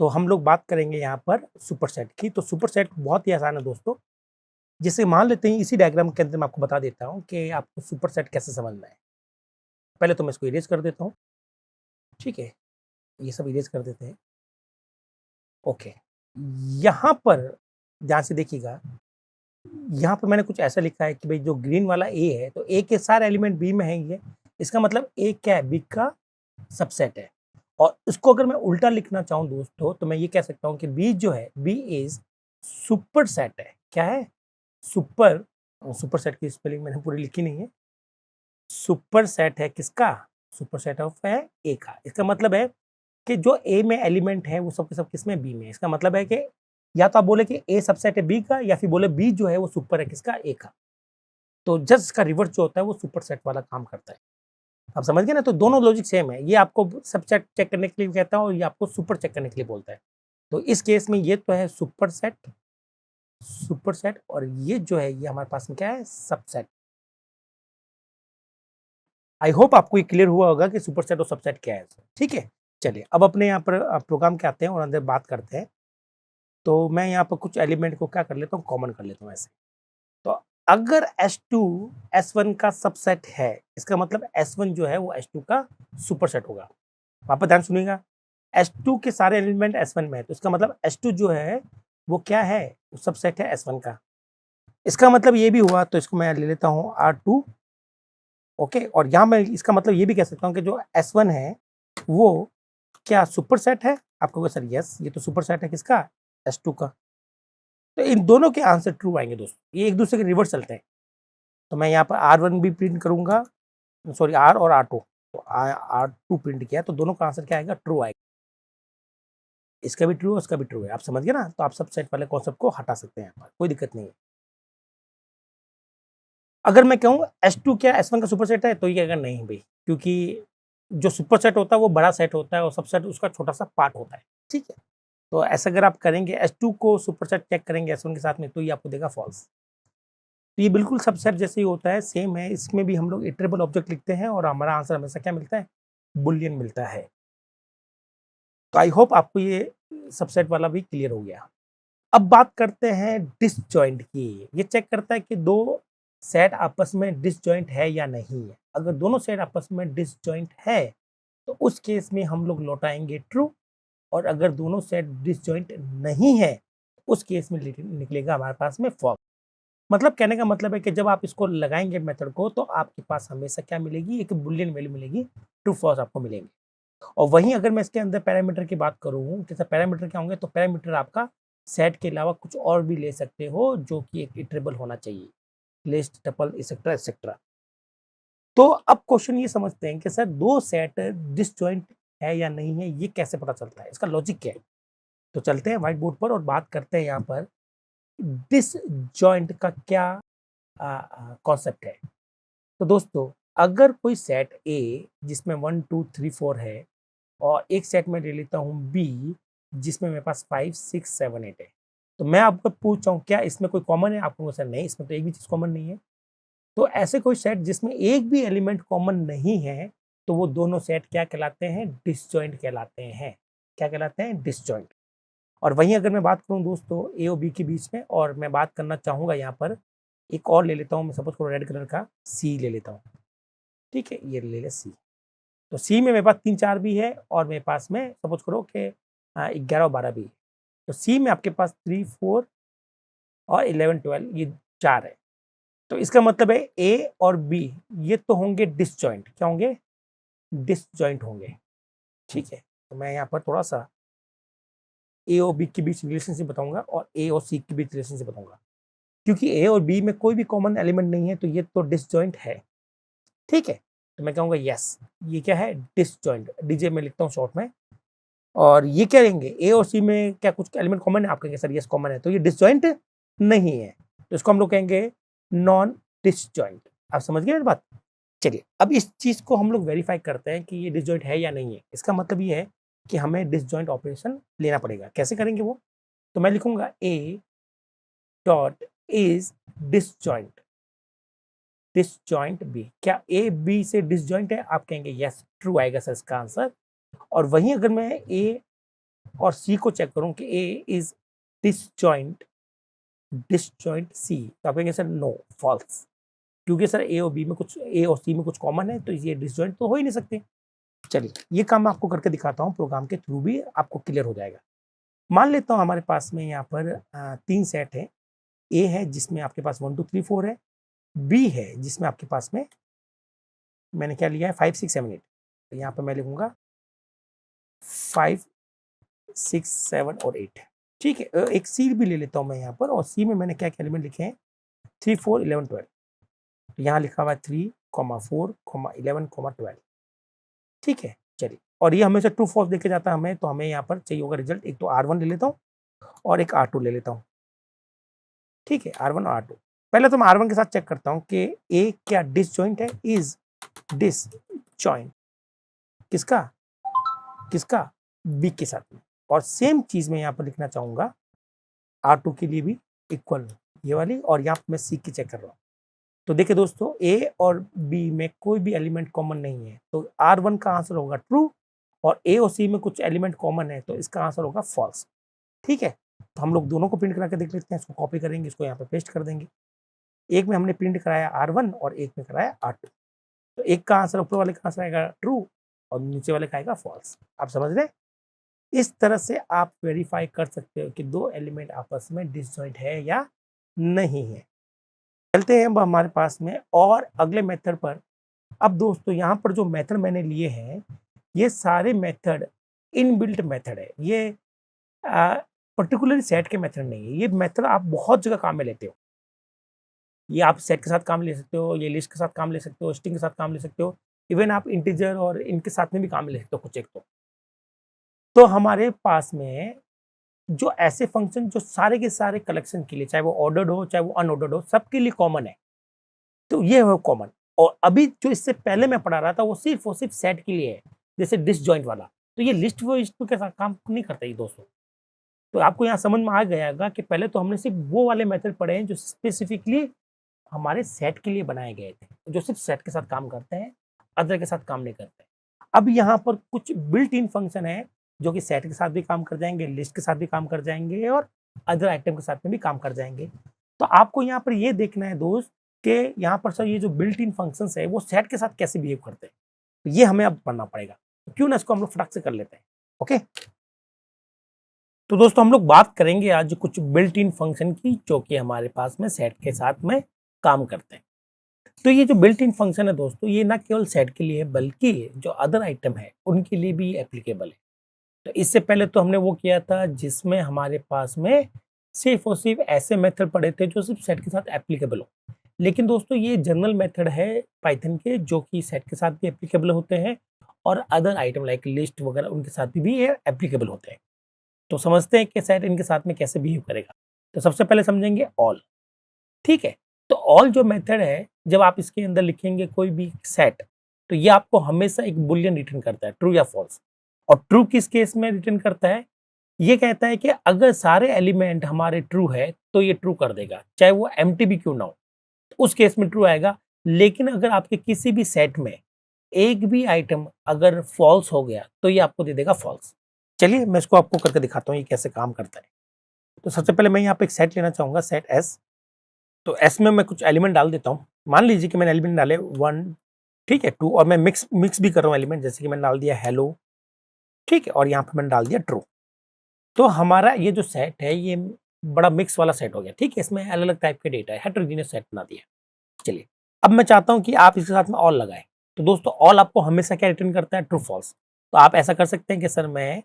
S1: तो हम लोग बात करेंगे यहाँ पर सुपरसेट की। तो सुपरसेट बहुत ही आसान है दोस्तों। जैसे मान लेते हैं इसी डायग्राम के अंदर मैं आपको बता देता हूँ कि आपको सुपरसेट कैसे समझना है। पहले तो मैं इसको इरेज कर देता हूँ। ठीक है, ये सब इरेज कर देते हैं। ओके, यहाँ पर ध्यान से देखिएगा, यहाँ पर मैंने कुछ ऐसा लिखा है कि भाई जो ग्रीन वाला ए है, तो ए के सारे एलिमेंट बी में है ये, इसका मतलब ए क्या है, बी का सबसेट है। और इसको अगर मैं उल्टा लिखना चाहूँ दोस्तों, तो मैं ये कह सकता हूँ कि बी जो है, बी इज सुपर सेट है। क्या है, सुपर सेट की स्पेलिंग मैंने पूरी लिखी नहीं है। सुपर सेट है किसका, सुपर सेट ऑफ है ए का। इसका मतलब है कि जो ए में एलिमेंट है वो सब के सब किसमें, बी में। इसका मतलब है कि या तो आप बोले कि ए सबसेट है बी का, या फिर बोले बी जो है वो सुपर है किसका, ए का। तो जस्ट इसका रिवर्स जो होता है वो सुपर सेट वाला काम करता है। आप समझ गए ना, तो दोनों लॉजिक सेम है। ये आपको सबसेट चेक करने के लिए कहता है, और ये आपको सुपर चेक करने के लिए बोलता है। तो इस केस में ये तो है सुपर सेट, और ये जो है ये हमारे पास में क्या है, सबसेट। आई होप आपको ये क्लियर हुआ होगा कि सुपर सेट और सबसेट क्या है। ठीक है, चलिए अब अपने यहाँ पर प्रोग्राम के आते हैं और अंदर बात करते हैं। तो मैं यहाँ पर कुछ एलिमेंट को क्या कर लेता हूँ, कॉमन कर लेता हूँ ऐसे। तो अगर S2 S1 का सबसेट है, इसका मतलब S1 जो है वो S2 का सुपरसेट होगा। वापस ध्यान सुनिएगा, S2 के सारे एलिमेंट S1 में है, तो इसका मतलब S2 जो है वो क्या है, सबसेट है S1 का। इसका मतलब ये भी हुआ, तो इसको मैं ले लेता हूँ R2। ओके, और यहाँ मैं इसका मतलब ये भी कह सकता हूँ कि जो S1 है वो क्या सुपरसेट है। आपको कहोगे सर यस, ये तो सुपरसेट है किसका, S2 का। तो इन दोनों के आंसर ट्रू आएंगे दोस्तों, ये एक दूसरे के रिवर्स चलते हैं। तो मैं यहाँ पर R1 भी प्रिंट करूंगा, सॉरी R और R2, तो R2 प्रिंट किया, तो दोनों का आंसर क्या आएगा, ट्रू आएगा। इसका भी ट्रू है, उसका भी ट्रू है। आप समझ गए ना, तो आप सबसेट वाले कॉन्सेप्ट को हटा सकते हैं, यहाँ पर कोई दिक्कत नहीं है। अगर मैं कहूँ S2 क्या S1 का सुपरसेट है, तो ये कहेगा नहीं भाई, क्योंकि जो सुपरसेट होता है वो बड़ा सेट होता है और सबसेट उसका छोटा सा पार्ट होता है। ठीक है, तो ऐसा अगर आप करेंगे, S2 को सुपरसेट चेक करेंगे S1 के साथ में, तो ये आपको देगा फॉल्स। तो ये बिल्कुल सबसेट जैसे ही होता है, सेम है। इसमें भी हम लोग इटरेबल ऑब्जेक्ट लिखते हैं और हमारा आंसर हमेशा क्या मिलता है, बुलियन मिलता है। तो आई होप आपको ये सबसेट वाला भी क्लियर हो गया। अब बात करते हैं डिसजॉइंट की। ये चेक करता है कि दो सेट आपस में डिसजॉइंट है या नहीं है। अगर दोनों सेट आपस में डिसजॉइंट है तो उस केस में हम लोग लौटाएंगे ट्रू, और अगर दोनों सेट डिसजॉइंट नहीं है उस केस में निकलेगा हमारे पास में फॉल्स। मतलब कहने का मतलब है कि जब आप इसको लगाएंगे मेथड को तो आपके पास हमेशा क्या मिलेगी, एक बुलियन वैल्यू मिलेगी, ट्रू फॉल्स आपको मिलेंगे। और वहीं अगर मैं इसके अंदर पैरामीटर की बात करूँ, जैसे पैरामीटर क्या होंगे, तो पैरामीटर आपका सेट के अलावा कुछ और भी ले सकते हो जो कि एक इटरेबल होना चाहिए, लिस्ट, टपल, एक्सेट्रा एक्सेट्रा। तो अब क्वेश्चन ये समझते हैं कि सर दो सेट डिसजॉइंट है या नहीं है, ये कैसे पता चलता है, इसका लॉजिक क्या है। तो चलते हैं व्हाइट बोर्ड पर और बात करते हैं यहाँ पर डिसजॉइंट का क्या कॉन्सेप्ट है। तो दोस्तों अगर कोई सेट ए जिसमें 1 2 3 4 है और एक सेट में ले लेता हूँ बी जिसमें मेरे पास 5 6 7 8 है, तो मैं आपको पूछ रहा हूँ क्या इसमें कोई कॉमन है, आपको सर नहीं, इसमें तो एक भी चीज कॉमन नहीं है। तो ऐसे कोई सेट जिसमें एक भी एलिमेंट कॉमन नहीं है तो वो दोनों सेट क्या कहलाते हैं, डिसजॉइंट कहलाते हैं। क्या कहलाते हैं, डिसजॉइंट। और वहीं अगर मैं बात करूं दोस्तों ए और बी के बीच में, और मैं बात करना चाहूंगा यहाँ पर एक और ले लेता हूँ, मैं सपोज करो रेड कलर का सी ले लेता हूँ। ठीक है, ये ले ले सी। तो सी में मेरे पास 3 4 भी है और मेरे पास में सपोज करो कि 11 और 12 भी है। तो सी में आपके पास 3 4 और 11 12 ये 4 है। तो इसका मतलब है ए और बी ये तो होंगे डिसजॉइंट। क्या होंगे, डिसजॉइंट होंगे। ठीक है, तो मैं यहाँ पर थोड़ा सा ए और बी के बीच रिलेशनशिप बताऊंगा और ए और सी के बीच रिलेशनशिप बताऊंगा। क्योंकि ए और बी में कोई भी कॉमन एलिमेंट नहीं है तो ये तो डिसजॉइंट है। ठीक है, तो मैं कहूंगा यस, ये क्या है, डिसजॉइंट। डीजे में लिखता हूँ शॉर्ट में। और ये क्या रहेंगे, ए और सी में क्या कुछ एलिमेंट कॉमन है, आप कहेंगे सर यस कॉमन है, तो ये डिसजॉइंट नहीं है, तो इसको हम लोग कहेंगे नॉन डिसजॉइंट। आप समझ गए मेरी बात। चलिए अब इस चीज को हम लोग वेरीफाई करते हैं कि ये डिसजॉइंट है या नहीं है। इसका मतलब ये है कि हमें डिसजॉइंट ऑपरेशन लेना पड़ेगा। कैसे करेंगे वो, तो मैं लिखूंगा A dot is disjoint, disjoint B. क्या ए बी से डिसजॉइंट है, आप कहेंगे यस, ट्रू आएगा सर इसका आंसर। और वहीं अगर मैं ए और सी को चेक करूं कि ए इज डिसजॉइंट, डिसजॉइंट सी, तो आप कहेंगे सर नो, फॉल्स। क्योंकि सर ए और बी में कुछ, ए और सी में कुछ कॉमन है तो ये डिसजॉइंट तो हो ही नहीं सकते। चलिए ये काम मैं आपको करके दिखाता हूँ, प्रोग्राम के थ्रू भी आपको क्लियर हो जाएगा। मान लेता हूँ हमारे पास में यहाँ पर 3 सेट है। ए है जिसमें आपके पास 1 2 3 4 है, बी है जिसमें आपके पास में मैंने क्या लिया है 5 6 7 8। तो यहाँ पर मैं लिखूंगा 5 6 7 और 8। ठीक है, एक सी भी ले लेता हूँ मैं यहाँ पर, और सी में मैंने क्या क्या एलिमेंट लिखे हैं 3 4 11 12। तो यहाँ लिखा हुआ है 3 4 11 12। ठीक है, चलिए, और ये हमेशा ट्रू फॉल्स देके जाता है हमें, तो हमें यहाँ पर चाहिए होगा रिजल्ट। एक तो R1 ले लेता हूँ और एक R2 ले लेता हूँ। ठीक है, R1 और R2। पहले तो मैं R1 के साथ चेक करता हूँ कि ए क्या डिसजॉइंट है, इज डिसजॉइंट किसका, किसका, बी के साथ में। और सेम चीज मैं यहाँ पर लिखना चाहूंगा R2 के लिए भी, इक्वल ये वाली, और यहाँ पर मैं सी की चेक कर रहा हूँ। तो देखिए दोस्तों ए और बी में कोई भी एलिमेंट कॉमन नहीं है, तो R1 का आंसर होगा ट्रू, और ए और सी में कुछ एलिमेंट कॉमन है तो इसका आंसर होगा फॉल्स। ठीक है, तो हम लोग दोनों को प्रिंट करा के देख लेते हैं। इसको कॉपी करेंगे, इसको यहाँ पे पेस्ट कर देंगे। एक में हमने प्रिंट कराया R1 और एक में कराया R2। तो एक का आंसर, ऊपर वाले का आंसर आएगा ट्रू और नीचे वाले का आएगा फॉल्स। आप समझ रहे हैं, इस तरह से आप वेरीफाई कर सकते हो कि दो एलिमेंट आपस में डिसजॉइंट है या नहीं है। चलते हैं अब हमारे पास में और अगले मेथड पर। अब दोस्तों यहाँ पर जो मेथड मैंने लिए हैं ये सारे मेथड इनबिल्ट मेथड है। ये पर्टिकुलरली सेट के मेथड नहीं है, ये मेथड आप बहुत जगह काम में लेते हो। ये आप सेट के साथ काम ले सकते हो, ये लिस्ट के साथ काम ले सकते हो, स्ट्रिंग के साथ काम ले सकते हो, इवन आप इंटीजर और इनके साथ में भी काम ले सकते हो कुछ एक। तो हमारे पास में जो ऐसे फंक्शन जो सारे के सारे कलेक्शन के लिए, चाहे वो ऑर्डर्ड हो चाहे वो अनऑर्डर्ड हो, सबके लिए कॉमन है, तो ये है कॉमन। और अभी जो इससे पहले मैं पढ़ा रहा था वो सिर्फ और सिर्फ सेट के लिए है, जैसे डिसजॉइंट वाला। तो ये लिस्ट वो इस के साथ काम नहीं करता ये दोस्तों। तो आपको यहाँ समझ में आ गया कि पहले तो हमने सिर्फ वो वाले मेथड पढ़े हैं जो स्पेसिफिकली हमारे सेट के लिए बनाए गए थे, जो सिर्फ सेट के साथ काम करते हैं, अदर के साथ काम नहीं करते। अब यहाँ पर कुछ बिल्ट इन फंक्शन है जो कि सेट के साथ भी काम कर जाएंगे, लिस्ट के साथ भी काम कर जाएंगे और अदर आइटम के साथ में भी काम कर जाएंगे। तो आपको यहाँ पर ये देखना है दोस्त कि यहाँ पर सर ये जो बिल्ट इन फंक्शंस है वो सेट के साथ कैसे बिहेव करते हैं, तो ये हमें अब पढ़ना पड़ेगा। तो क्यों ना इसको हम लोग फटाक से कर लेते हैं। ओके। तो दोस्तों हम लोग बात करेंगे आज कुछ बिल्ट इन फंक्शन की जो कि हमारे पास में सेट के साथ में काम करते हैं। तो ये जो बिल्ट इन फंक्शन है दोस्तों, ये ना केवल सेट के लिए है बल्कि जो अदर आइटम है उनके लिए भी एप्लीकेबल है। तो इससे पहले तो हमने वो किया था जिसमें हमारे पास में सिर्फ और सिर्फ ऐसे मेथड पढ़े थे जो सिर्फ सेट के साथ एप्लीकेबल हो। लेकिन दोस्तों ये जनरल मेथड है पाइथन के जो कि सेट के साथ भी एप्लीकेबल होते हैं और अदर आइटम लाइक लिस्ट वगैरह उनके साथ भी ये एप्लीकेबल होते हैं। तो समझते हैं कि सेट इनके साथ में कैसे बिहेव करेगा। तो सबसे पहले समझेंगे ऑल। ठीक है, तो ऑल जो मेथड है जब आप इसके अंदर लिखेंगे कोई भी सेट, तो ये आपको हमेशा एक बुलियन रिटर्न करता है, ट्रू या फॉल्स। और ट्रू किस केस में रिटर्न करता है? ये कहता है कि अगर सारे एलिमेंट हमारे ट्रू है तो ये ट्रू कर देगा, चाहे वो एम्प्टी भी क्यों ना हो, तो उस केस में ट्रू आएगा। लेकिन अगर आपके किसी भी सेट में एक भी आइटम अगर फॉल्स हो गया तो ये आपको दे देगा फॉल्स। चलिए मैं इसको आपको करके दिखाता हूँ ये कैसे काम करता है। तो सबसे पहले मैं यहाँ पे एक सेट लेना चाहूंगा, सेट एस। तो एस में मैं कुछ एलिमेंट डाल देता हूँ। मान लीजिए कि मैंने एलिमेंट डाले 1, ठीक है, 2, और मैं मिक्स भी कर रहा हूँ एलिमेंट, जैसे कि मैंने डाल दिया हेलो, ठीक है, और यहाँ पे मैंने डाल दिया ट्रू। तो हमारा ये जो सेट है ये बड़ा मिक्स वाला सेट हो गया। ठीक है, इसमें अलग अलग टाइप के डेटा है, हेटेरोजेनियस सेट बना दिया। चलिए अब मैं चाहता हूँ कि आप इसके साथ में ऑल लगाएं। तो दोस्तों ऑल आपको हमेशा क्या रिटर्न करता है? True false. तो आप ऐसा कर सकते हैं कि सर मैं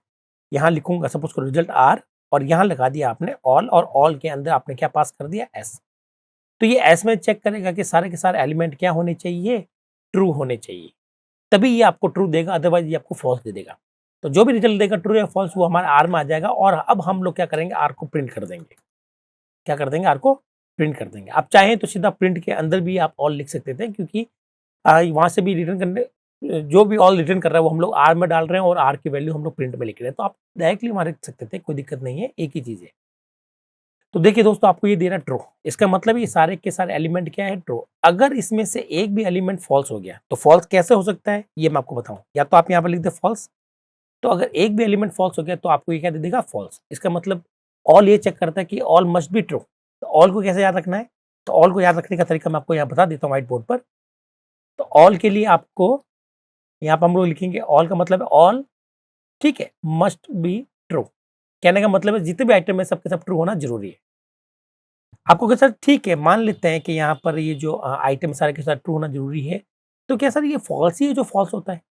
S1: यहाँ लिखूंगा सपोज करो रिजल्ट आर, और यहाँ लगा दिया आपने ऑल, और ऑल के अंदर आपने क्या पास कर दिया? एस। तो ये एस में चेक करेगा कि सारे के सारे एलिमेंट क्या होने चाहिए? ट्रू होने चाहिए, तभी ये आपको ट्रू देगा, अदरवाइज ये आपको फॉल्स दे देगा। तो जो भी रिजल्ट देगा ट्रू या फॉल्स वो हमारे आर में आ जाएगा। और अब हम लोग क्या करेंगे? आर को प्रिंट कर देंगे। क्या कर देंगे? आर को प्रिंट कर देंगे। आप चाहें तो सीधा प्रिंट के अंदर भी आप ऑल लिख सकते थे, क्योंकि वहां से भी रिटर्न करने जो भी ऑल रिटर्न कर रहा है वो हम लोग आर में डाल रहे हैं और आर की वैल्यू हम लोग प्रिंट में लिख रहे हैं। तो आप डायरेक्टली वहां लिख सकते थे, कोई दिक्कत नहीं है, एक ही चीज है। तो देखिए दोस्तों आपको ये दे रहा ट्रू, इसका मतलब ये सारे के सारे एलिमेंट क्या है? ट्रू। अगर इसमें से एक भी एलिमेंट फॉल्स हो गया तो फॉल्स कैसे हो सकता है ये मैं आपको बताऊं। या तो आप यहाँ पर लिख दे फॉल्स, तो अगर एक भी एलिमेंट फॉल्स हो गया तो आपको ये क्या दे देगा? फॉल्स। इसका मतलब ऑल ये चेक करता है कि ऑल मस्ट बी ट्रू। तो ऑल को कैसे याद रखना है? तो ऑल को याद रखने का तरीका मैं आपको यहाँ बता देता हूँ व्हाइट बोर्ड पर। तो ऑल के लिए आपको यहाँ पर हम लोग लिखेंगे ऑल का मतलब है ऑल, ठीक है, मस्ट बी ट्रू। कहने का मतलब है जितने भी आइटम है सबके सब ट्रू होना जरूरी है। आपको क्या सर ठीक है, मान लेते हैं कि यहाँ पर ये जो आइटम सारे के साथ ट्रू होना जरूरी है, तो क्या सर ये फॉल्स ही है जो फॉल्स होता है?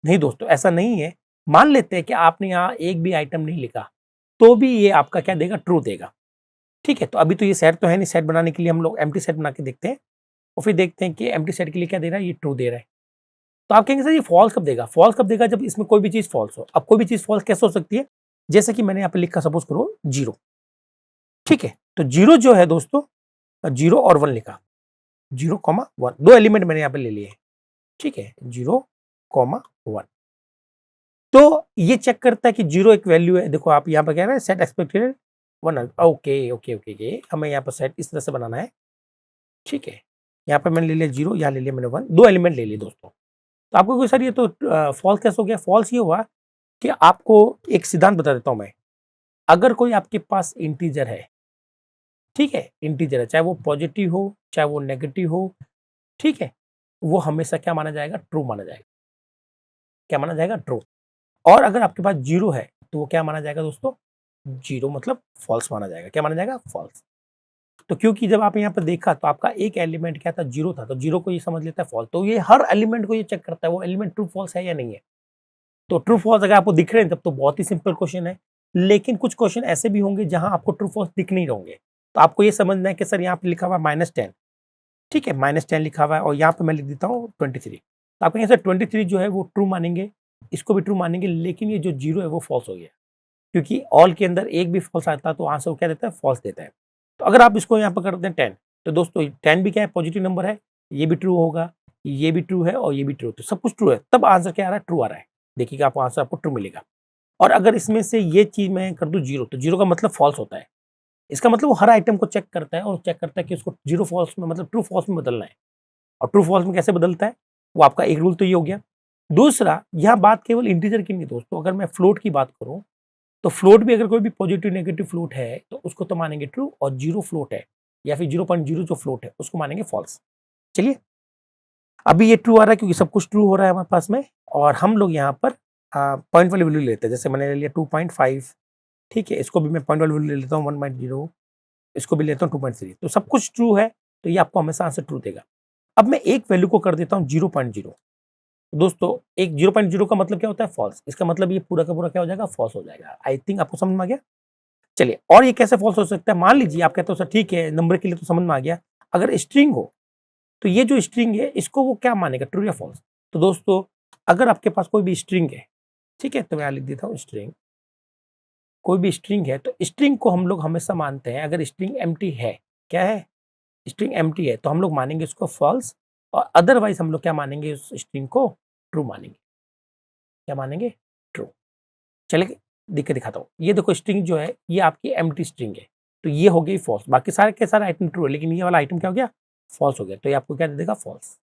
S1: नहीं दोस्तों, ऐसा नहीं है। मान लेते हैं कि आपने यहाँ एक भी आइटम नहीं लिखा तो भी ये आपका क्या देगा? ट्रू देगा। ठीक है, तो अभी तो ये सेट तो है नहीं, सेट बनाने के लिए हम लोग एम्प्टी सेट बना के देखते हैं और फिर देखते हैं कि एम्प्टी सेट के लिए क्या दे रहा है? ये ट्रू दे रहा है। तो आप कहेंगे सर ये फॉल्स कब देगा? फॉल्स कब देगा? जब इसमें कोई भी चीज फॉल्स हो। अब कोई भी चीज फॉल्स कैसे हो सकती है? जैसे कि मैंने यहाँ पे लिखा सपोज करो 0, ठीक है, तो 0 जो है दोस्तों, 0 और 1 लिखा, 0,1, दो एलिमेंट मैंने यहाँ पे ले लिए, ठीक है, 0,1। तो ये चेक करता है कि 0 एक वैल्यू है। देखो आप यहाँ पर कह रहे हैं set expected 1। Okay okay okay, हमें यहाँ पर सेट इस तरह से बनाना है, ठीक है। यहाँ पर मैंने ले लिया 0, यहाँ ले लिया मैंने 1, दो एलिमेंट ले लिए दोस्तों। तो आपको कोई सर ये तो फॉल्स कैसे हो गया? फॉल्स ये हुआ कि आपको एक सिद्धांत बता देता हूं मैं। अगर कोई आपके पास इंटीजर है, ठीक है, इंटीजर है, चाहे वो पॉजिटिव हो चाहे वो नेगेटिव हो, ठीक है, वो हमेशा क्या माना जाएगा? ट्रू माना जाएगा। क्या माना जाएगा? ट्रू। और अगर आपके पास 0 है तो वो क्या माना जाएगा दोस्तों? 0 मतलब फॉल्स माना जाएगा। क्या माना जाएगा? फॉल्स। तो क्योंकि जब आप यहाँ पर देखा तो आपका एक एलिमेंट क्या था? 0 था, तो 0 को ये समझ लेता है फॉल्स। तो ये हर एलिमेंट को ये चेक करता है वो एलिमेंट ट्रू फॉल्स है या नहीं है। तो ट्रू फॉल्स अगर आपको दिख रहे हैं तब तो बहुत ही सिंपल क्वेश्चन है। लेकिन कुछ क्वेश्चन ऐसे भी होंगे जहां आपको ट्रू फॉल्स दिख नहीं होंगे। तो आपको ये समझना है कि सर यहाँ पे लिखा हुआ है -10, ठीक है, -10 लिखा हुआ है और यहाँ पे मैं लिख देता हूँ 23। तो आप कहेंगे सर 23 जो है वो ट्रू मानेंगे, इसको भी ट्रू मानेंगे, लेकिन ये जो 0 है वो फॉल्स हो गया, क्योंकि ऑल के अंदर एक भी फॉल्स आता है तो आंसर वो क्या देता है? फॉल्स देता है। तो अगर आप इसको यहाँ पर कर दें 10, तो दोस्तों 10 भी क्या है? पॉजिटिव नंबर है, ये भी ट्रू होगा, ये भी ट्रू है और ये भी ट्रू, तो सब कुछ ट्रू है, तब आंसर क्या आ रहा है? ट्रू आ रहा है। देखिएगा आपको आंसर आपको ट्रू मिलेगा। और अगर इसमें से ये चीज मैं कर दूं 0, तो 0 का मतलब फॉल्स होता है। इसका मतलब वो हर आइटम को चेक करता है और चेक करता है कि उसको 0 फॉल्स में मतलब ट्रू फॉल्स में बदलना है। और ट्रू फॉल्स में कैसे बदलता है? वो आपका एक रूल तो ये हो गया। दूसरा, यह बात केवल इंटीजर की नहीं दोस्तों, अगर मैं फ्लोट की बात करूं तो फ्लोट भी अगर कोई भी पॉजिटिव नेगेटिव फ्लोट है तो उसको तो मानेंगे ट्रू, और 0 फ्लोट है या फिर 0.0 जो फ्लोट है उसको मानेंगे फॉल्स। चलिए अभी ये ट्रू आ रहा है क्योंकि सब कुछ ट्रू हो रहा है हमारे पास में, और हम लोग यहाँ पर पॉइंट वाली वैल्यू लेते हैं। जैसे मैंने ले लिया 2.5, ठीक है, इसको भी मैं पॉइंट वाली वैल्यू ले लेता हूँ 1.0, इसको भी लेता हूँ 2.3, तो सब कुछ ट्रू है, तो ये आपको हमेशा आंसर ट्रू देगा। अब मैं एक वैल्यू को कर देता हूँ 0.0। दोस्तों एक 0.0 का मतलब क्या होता है? फॉल्स। इसका मतलब ये पूरा का पूरा क्या हो जाएगा? फॉल्स हो जाएगा। आई थिंक आपको समझ में आ गया। चलिए, और ये कैसे फॉल्स हो सकता है? मान लीजिए आप कहते हो सर ठीक है, नंबर के लिए तो समझ में आ गया, अगर स्ट्रिंग हो तो ये जो स्ट्रिंग है इसको वो क्या मानेगा, ट्रू या फॉल्स? तो दोस्तों अगर आपके पास कोई भी स्ट्रिंग है, ठीक है, तो मैं यहाँ लिख देता हूँ स्ट्रिंग, कोई भी स्ट्रिंग है तो स्ट्रिंग को हम लोग हमेशा मानते हैं, अगर स्ट्रिंग एम्प्टी है, क्या है? स्ट्रिंग एम्प्टी है तो हम लोग मानेंगे इसको फॉल्स, और अदरवाइज हम लोग क्या मानेंगे? उस स्ट्रिंग को ट्रू मानेंगे। क्या मानेंगे? ट्रू। चलिए देख के दिखाता हूँ। ये देखो स्ट्रिंग जो है ये आपकी एम्प्टी स्ट्रिंग है, तो ये हो गई फॉल्स। बाकी सारे के सारे आइटम ट्रू है, लेकिन ये वाला आइटम क्या हो गया? फॉल्स हो गया। तो ये आपको क्या दे देगा? फॉल्स।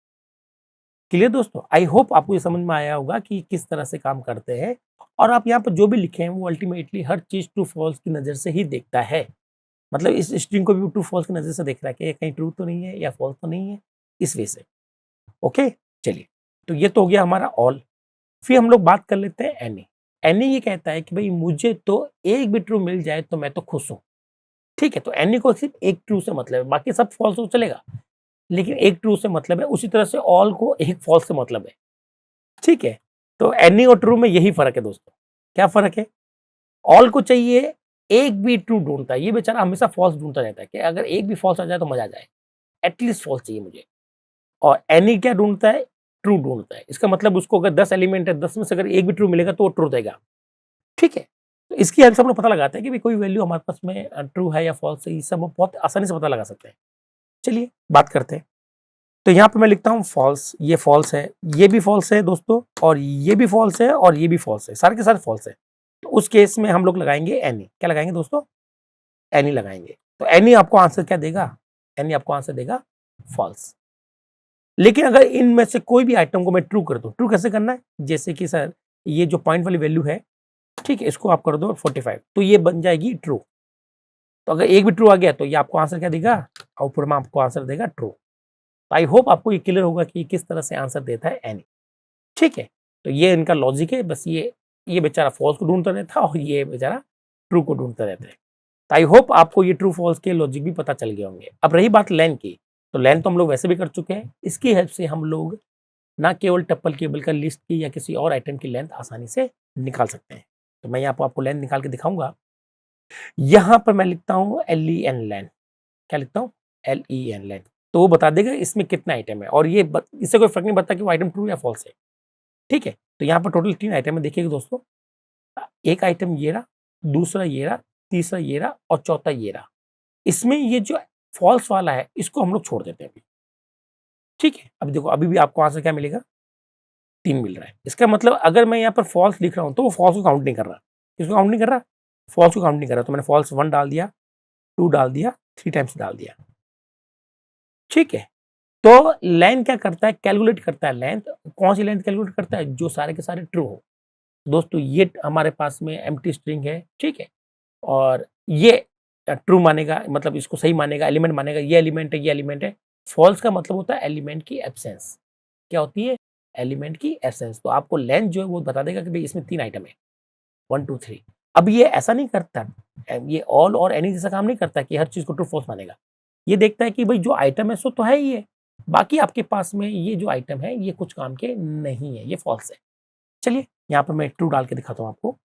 S1: क्लियर दोस्तों? आई होप आपको ये समझ में आया होगा कि किस तरह से काम करते हैं, और आप यहाँ पर जो भी लिखे हैं वो अल्टीमेटली हर चीज ट्रू फॉल्स की नजर से ही देखता है। मतलब इस स्ट्रिंग को भी ट्रू फॉल्स की नजर से देख रहा है कि ये कहीं ट्रू तो नहीं है या फॉल्स तो नहीं है, इस वजह से। ओके, चलिए, तो ये तो हो गया हमारा ऑल। फिर हम लोग बात कर लेते हैं एनी। एनी ये कहता है कि भाई मुझे तो एक भी ट्रू मिल जाए तो मैं तो खुश हूं। ठीक है, तो एनी को सिर्फ एक ट्रू से मतलब है, बाकी सब फॉल्स हो चलेगा, लेकिन एक ट्रू से मतलब है। उसी तरह से ऑल को एक फॉल्स से मतलब है। ठीक है, तो एनी और ट्रू में यही फर्क है दोस्तों। क्या फर्क है? ऑल को चाहिए एक भी ट्रू ढूंढता है, ये बेचारा हमेशा फॉल्स ढूंढता रहता है कि अगर एक भी फॉल्स आ जाए तो मजा आ जाए, एटलीस्ट फॉल्स चाहिए मुझे। और एनी क्या ढूंढता है? ट्रू ढूंढता है। इसका मतलब उसको अगर 10 एलिमेंट है, 10 में से अगर एक भी ट्रू मिलेगा तो वो ट्रू देगा। ठीक है, तो इसकी हेल्प से हम लोग पता लगाते हैं कि भाई कोई वैल्यू हमारे पास में ट्रू है या फॉल्स है, ये सब बहुत आसानी से पता लगा सकते हैं। चलिए बात करते हैं। तो यहाँ पे मैं लिखता हूँ फॉल्स, ये फॉल्स है, ये भी फॉल्स है दोस्तों, और ये भी फॉल्स है, और ये भी फॉल्स है, सारे के सारे फॉल्स है। तो उस केस में हम लोग लगाएंगे एनी। क्या लगाएंगे दोस्तों? एनी लगाएंगे। तो एनी आपको आंसर क्या देगा? एनी आपको आंसर देगा फॉल्स। लेकिन अगर इनमें से कोई भी आइटम को मैं ट्रू कर दूं, ट्रू कैसे करना है? जैसे कि सर ये जो पॉइंट वाली वैल्यू है, ठीक है, इसको आप कर दो 45, तो ये बन जाएगी ट्रू। तो अगर एक भी ट्रू आ गया तो ये आपको आंसर क्या देगा? आउटपुट में आपको आंसर देगा ट्रू। आई होप आपको ये क्लियर होगा कि किस तरह से आंसर देता है एनी। ठीक है, तो ये इनका लॉजिक है। बस ये बेचारा फॉल्स को ढूंढता रहता है और ये बेचारा ट्रू को ढूंढता रहता है। तो आई होप आपको ये ट्रू फॉल्स के लॉजिक भी पता चल गए होंगे। अब रही बात लेन की, तो लेन तो हम लोग वैसे भी कर चुके हैं। इसकी हेल्प से हम लोग ना केवल टप्पल केबल का लिस्ट की या किसी और आइटम की लेंथ आसानी से निकाल सकते हैं। तो मैं यहाँ पर आपको लेंथ निकाल के दिखाऊंगा। यहाँ पर मैं लिखता हूँ LEN लेंथ। क्या लिखता हूँ? LEN length. तो वो बता देगा इसमें कितना आइटम है, और इससे कोई फर्क नहीं पड़ता कि वो आइटम ट्रू या फॉल्स है। ठीक है, तो यहाँ पर टोटल 3 आइटम है, देखिएगा दोस्तों। एक आइटम ये रहा, दूसरा ये रहा, तीसरा ये रहा, और चौथा ये रहा। इसमें ये जो फॉल्स वाला है इसको हम लोग छोड़ देते हैं अभी। ठीक है, अब देखो अभी भी आपको आंसर क्या मिलेगा? 3 मिल रहा है। इसका मतलब अगर मैं यहाँ पर फॉल्स लिख रहा हूँ तो वो फॉल्स को काउंट नहीं कर रहा। किसको काउंट नहीं कर रहा? फॉल्स को काउंट नहीं कर रहा। तो मैंने फॉल्स 1 डाल दिया, 2 डाल दिया, 3 टाइम्स डाल दिया। ठीक है, तो लेंथ क्या करता है? कैलकुलेट करता है लेंथ। कौन सी लेंथ कैलकुलेट करता है? जो सारे के सारे ट्रू हो। दोस्तों ये हमारे पास में एम्प्टी स्ट्रिंग है, ठीक है, और ये ट्रू मानेगा, मतलब इसको सही मानेगा, एलिमेंट मानेगा, ये एलिमेंट है, ये एलिमेंट है। फॉल्स का मतलब होता है एलिमेंट की एब्सेंस। क्या होती है? एलिमेंट की एब्सेंस। तो आपको लेंथ जो है वो बता देगा कि भाई इसमें 3 आइटम है, 1 2 3। अब ये ऐसा नहीं करता, ये ऑल और एनी जैसा काम नहीं करता कि हर चीज को ट्रू फॉल्स मानेगा। ये देखता है कि भाई जो आइटम है सो तो है ही है, बाकी आपके पास में ये जो आइटम है ये कुछ काम के नहीं है, ये फॉल्स है। चलिए यहाँ पर मैं ट्रू डाल के दिखाता हूँ आपको।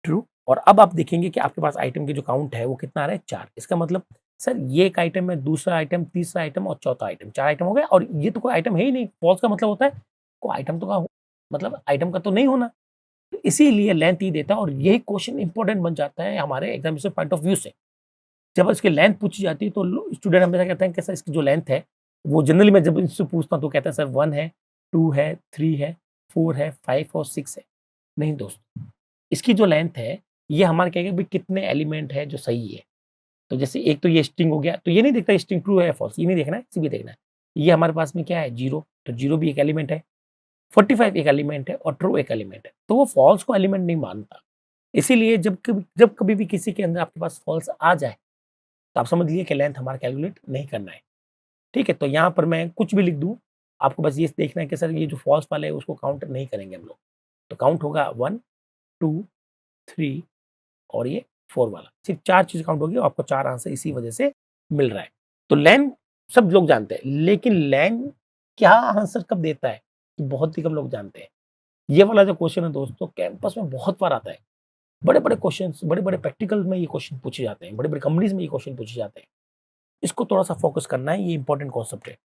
S1: ट्रू। और अब आप देखेंगे कि आपके पास आइटम की जो काउंट है वो कितना आ रहा है? 4। इसका मतलब सर ये एक आइटम है, दूसरा आइटम, तीसरा आइटम और चौथा आइटम, 4 आइटम हो गए, और ये तो कोई आइटम है ही नहीं। फॉल्स का मतलब होता है कोई आइटम तो का मतलब आइटम का तो नहीं होना। तो इसीलिए लेंथ ही देता है, और यही क्वेश्चन इंपॉर्टेंट बन जाता है हमारे एग्जामिनेशन पॉइंट ऑफ व्यू से। जब इसकी लेंथ पूछी जाती है तो स्टूडेंट हमेशा कहते हैं कि सर इसकी जो लेंथ है, वो जनरली मैं जब इनसे पूछता हूँ तो कहते हैं सर 1 है, 2 है, 3 है, 4 है, 5 और 6 है। नहीं दोस्तों, इसकी जो लेंथ है ये हमारे कहेंगे भाई कितने एलिमेंट है जो सही है। तो जैसे एक तो ये स्ट्रिंग हो गया, तो ये नहीं देखता स्ट्रिंग ट्रू है या फॉल्स, ये नहीं देखना है, सीधे देखना है। ये हमारे पास में क्या है? 0, तो 0 भी एक एलिमेंट है, 45 एक एलिमेंट है, और ट्रू एक एलिमेंट है। तो वो फॉल्स को एलिमेंट नहीं मानता। इसीलिए जब कभी भी किसी के अंदर आपके पास फॉल्स आ जाए तो आप समझ लिए कि लेंथ हमारा कैलकुलेट नहीं करना है। ठीक है, तो यहाँ पर मैं कुछ भी लिख दूँ, आपको बस ये देखना है कि सर ये जो फॉल्स वाला है उसको काउंट नहीं करेंगे हम लोग। तो काउंट होगा 1 2 3 और ये 4 वाला, सिर्फ 4 चीज़ काउंट होगी और आपको 4 आंसर इसी वजह से मिल रहा है। तो लेन सब लोग जानते हैं, लेकिन लेन क्या आंसर कब देता है, बहुत ही कम लोग जानते हैं। ये वाला जो क्वेश्चन है दोस्तों कैंपस में बहुत बार आता है। बड़े-बड़े क्वेश्चन्स, बड़े-बड़े प्रैक्टिकल में ये क्वेश्चन पूछे जाते हैं, बड़ी-बड़ी कंपनीज़ में ये क्वेश्चन पूछे जाते हैं। इसको थोड़ा-सा फोकस करना है, ये इंपॉर्टेंट कॉन्सेप्ट है।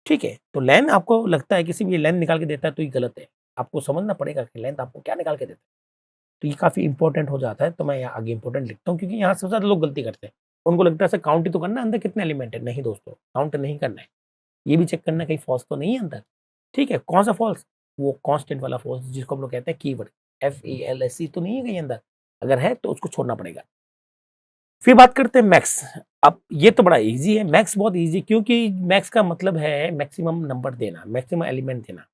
S1: ठीक है? तो लेन आपको लगता है किसी भी लेन निकाल के देता है तो ये गलत है। आपको समझना पड़ेगा कि लेंथ आपको क्या निकाल के देता है। तो ये काफ़ी इंपॉर्टेंट हो जाता है, तो मैं यहाँ आगे इंपॉर्टेंट लिखता हूँ क्योंकि यहाँ सबसे ज़्यादा लोग गलती करते हैं। उनको लगता है सर काउंट ही तो करना है, अंदर कितने एलिमेंट है। नहीं दोस्तों, काउंट नहीं करना है। ये भी चेक करना है कहीं फॉल्स तो नहीं है अंदर। ठीक है? कौन सा फॉल्स? वो कांस्टेंट वाला फॉल्स जिसको हम लोग कहते हैं कीवर्ड, FALSE तो नहीं है कहीं अंदर। अगर है तो उसको छोड़ना पड़ेगा। फिर बात करते हैं मैक्स। अब ये तो बड़ा ईज़ी है, मैक्स बहुत ईज़ी क्योंकि मैक्स का मतलब है मैक्सिमम नंबर देना, मैक्सिमम एलिमेंट देना।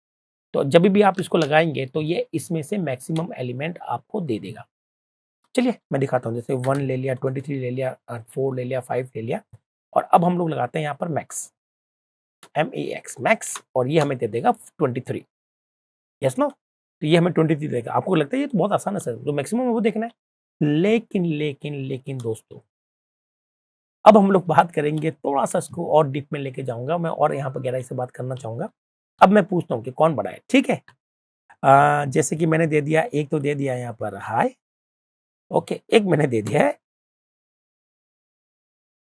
S1: तो जब भी आप इसको लगाएँगे तो ये इसमें से मैक्सिमम एलिमेंट आपको दे देगा। चलिए मैं दिखाता हूँ, जैसे 1 ले लिया, 23 ले लिया, 4 ले लिया, 5 ले लिया और अब हम लोग लगाते हैं यहाँ पर मैक्स, MAX मैक्स और ये हमें दे देगा 23। Yes no? तो ये हमें 23 देगा। आपको लगता है ये तो बहुत आसान है सर, जो मैक्सिमम है वो देखना है। लेकिन दोस्तों, अब हम लोग बात करेंगे, थोड़ा-सा इसको और डीप में लेके जाऊँगा मैं और यहाँ पर गहराई से बात करना चाहूँगा। अब मैं पूछता हूँ कि कौन बड़ा है, ठीक है? जैसे कि मैंने दे दिया, एक तो दे दिया यहाँ पर हाय, ओके, एक मैंने दे दिया है,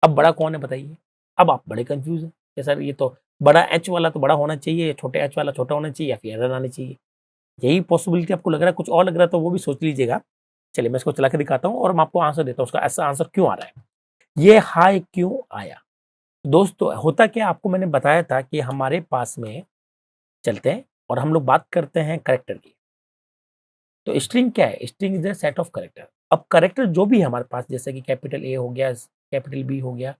S1: अब बड़ा कौन है बताइए? अब आप बड़े कन्फ्यूज़ हैं कि सर ये तो बड़ा एच वाला तो बड़ा होना चाहिए, छोटे एच वाला छोटा होना चाहिए या फिर एरर आनी चाहिए। यही पॉसिबिलिटी आपको लग रहा है, कुछ और लग रहा है तो वो भी सोच लीजिएगा। चलिए मैं इसको चला के दिखाता हूँ और मैं आपको आंसर देता हूँ, उसका ऐसा आंसर क्यों आ रहा है। ये हाई क्यों आया? दोस्तों होता क्या, आपको मैंने बताया था कि हमारे पास में चलते हैं और हम लोग बात करते हैं कैरेक्टर की। तो स्ट्रिंग क्या है? String is a set of character. अब कैरेक्टर जो भी है हमारे पास, जैसे कि कैपिटल ए हो गया, कैपिटल बी हो गया,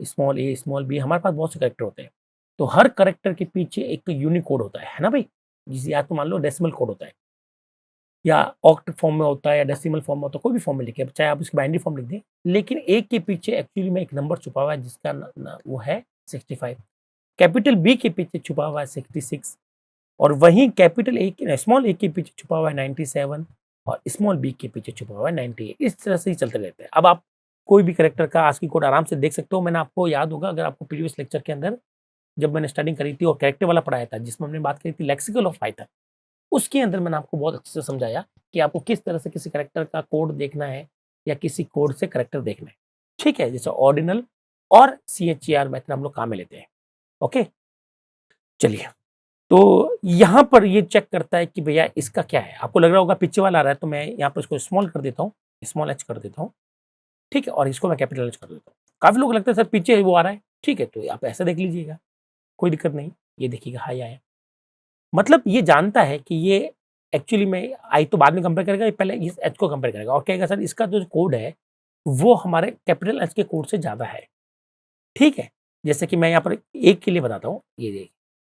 S1: स्मॉल ए, स्मॉल बी, हमारे पास बहुत से कैरेक्टर होते हैं। तो हर कैरेक्टर के पीछे एक यूनिकोड होता है ना भाई? जिसे या तो मान लो डेसिमल कोड होता है या ऑक्ट फॉर्म में होता है या डेसिमल फॉर्म में होता है, कोई भी फॉर्म में लिखिए, चाहे आप इसकी बाइनरी फॉर्म लिख दें। लेकिन एक के पीछे एक्चुअली में एक नंबर छुपा हुआ है जिसका वो है 65। कैपिटल बी के पीछे छुपा हुआ है 66 और वहीं कैपिटल ए के स्मॉल ए के पीछे छुपा हुआ है 97 और स्मॉल बी के पीछे छुपा हुआ है 98। इस तरह से ही चलते रहते हैं। अब आप कोई भी कैरेक्टर का आस्की कोड आराम से देख सकते हो। मैंने आपको याद होगा, अगर आपको प्रीवियस लेक्चर के अंदर जब मैंने स्टार्टिंग करी थी और कैरेक्टर वाला पढ़ाया था जिसमें हमने बात करी थी लेक्सिकल ऑफ पाइथन, उसके अंदर मैंने आपको बहुत अच्छे से समझाया कि आपको किस तरह से किसी कैरेक्टर का कोड देखना है या किसी कोड से कैरेक्टर देखना है। ठीक है, जैसे ऑर्डिनल और CHER मेथड हम लोग काम में लेते हैं। ओके, चलिए, तो यहाँ पर ये चेक करता है कि भैया इसका क्या है। आपको लग रहा होगा पीछे वाला आ रहा है, तो मैं यहाँ पर इसको स्मॉल कर देता हूँ, स्मॉल एच कर देता हूँ। ठीक है, और इसको मैं कैपिटल एच कर देता हूँ। काफ़ी लोग लगता है सर पीछे वो आ रहा है, ठीक है, तो आप ऐसा देख लीजिएगा, कोई दिक्कत नहीं। ये देखिएगा हाई आया, मतलब ये जानता है कि ये एक्चुअली में आई तो बाद में कंपेयर करेगा, ये पहले इस एच को कंपेयर करेगा और कहेगा सर इसका जो कोड है वो हमारे कैपिटल एच के कोड से ज़्यादा है। ठीक है, जैसे कि मैं यहाँ पर एक के लिए बताता हूँ, ये देखिए,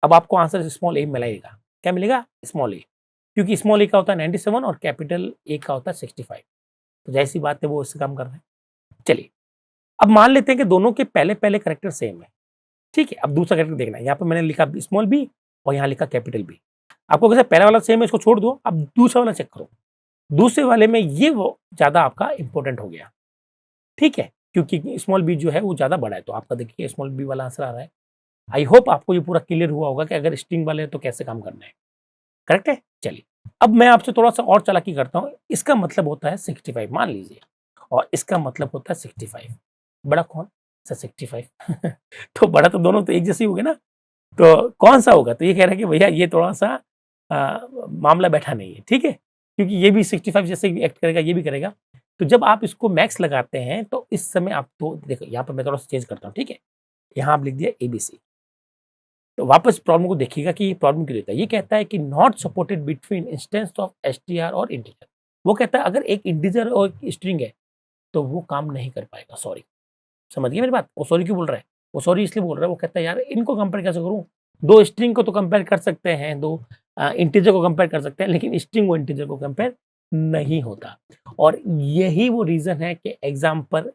S1: अब आपको आंसर स्मॉल ए मिलेगा। क्या मिलेगा? स्मॉल ए, क्योंकि स्मॉल ए का होता है 97 और कैपिटल ए का होता है 65। तो जाहिर सी बात है वो इससे काम कर रहे हैं। चलिए, अब मान लेते हैं कि दोनों के पहले कैरेक्टर सेम है। ठीक है, अब दूसरा कैरेक्टर देखना है। यहाँ पे मैंने लिखा स्मॉल बी और यहाँ लिखा कैपिटल बी। आपको कैसे पहला वाला सेम है, इसको छोड़ दो, अब दूसरा वाला चेक करो। दूसरे वाले में ये वो ज़्यादा आपका इंपॉर्टेंट हो गया। ठीक है, क्योंकि स्मॉल बी जो है वो ज़्यादा बड़ा है, तो आपका देखिए स्मॉल बी वाला आंसर आ रहा है। आई होप आपको ये पूरा क्लियर हुआ होगा कि अगर स्ट्रिंग वाले हैं तो कैसे काम करना है। करेक्ट है? चलिए, अब मैं आपसे थोड़ा-सा और चालाकी करता हूँ। इसका मतलब होता है 65 मान लीजिए और इसका मतलब होता है 65। बड़ा कौन? सर 65 तो बड़ा तो दोनों तो एक जैसे ही हो गए ना, तो कौन-सा होगा? तो ये कह रहा है कि भैया ये थोड़ा-सा मामला बैठा नहीं है, ठीक है? क्योंकि ये भी 65 जैसे ही एक्ट करेगा, ये भी करेगा। तो जब आप इसको मैक्स लगाते हैं तो इस समय आप तो देखो यहाँ पर मैं थोड़ा-सा चेंज करता हूँ, ठीक है? यहाँ आप लिख दिया ABC। तो वापस प्रॉब्लम को देखिएगा कि ये प्रॉब्लम क्यों देता है। ये कहता है कि not supported between instance of STR और इंटीजर। वो कहता है अगर एक इंटीजर और एक स्ट्रिंग है तो वो काम नहीं कर पाएगा। सॉरी, समझ गए मेरी बात? वो सॉरी क्यों बोल रहा है? वो सॉरी इसलिए बोल रहा है, वो कहता है यार इनको कंपेयर कैसे करूँ? 2 स्ट्रिंग को तो कंपेयर कर सकते हैं, 2 इंटीजर को कंपेयर कर सकते हैं, लेकिन स्ट्रिंग और इंटीजर को कंपेयर नहीं होता। और यही वो रीज़न है कि एग्ज़ाम पर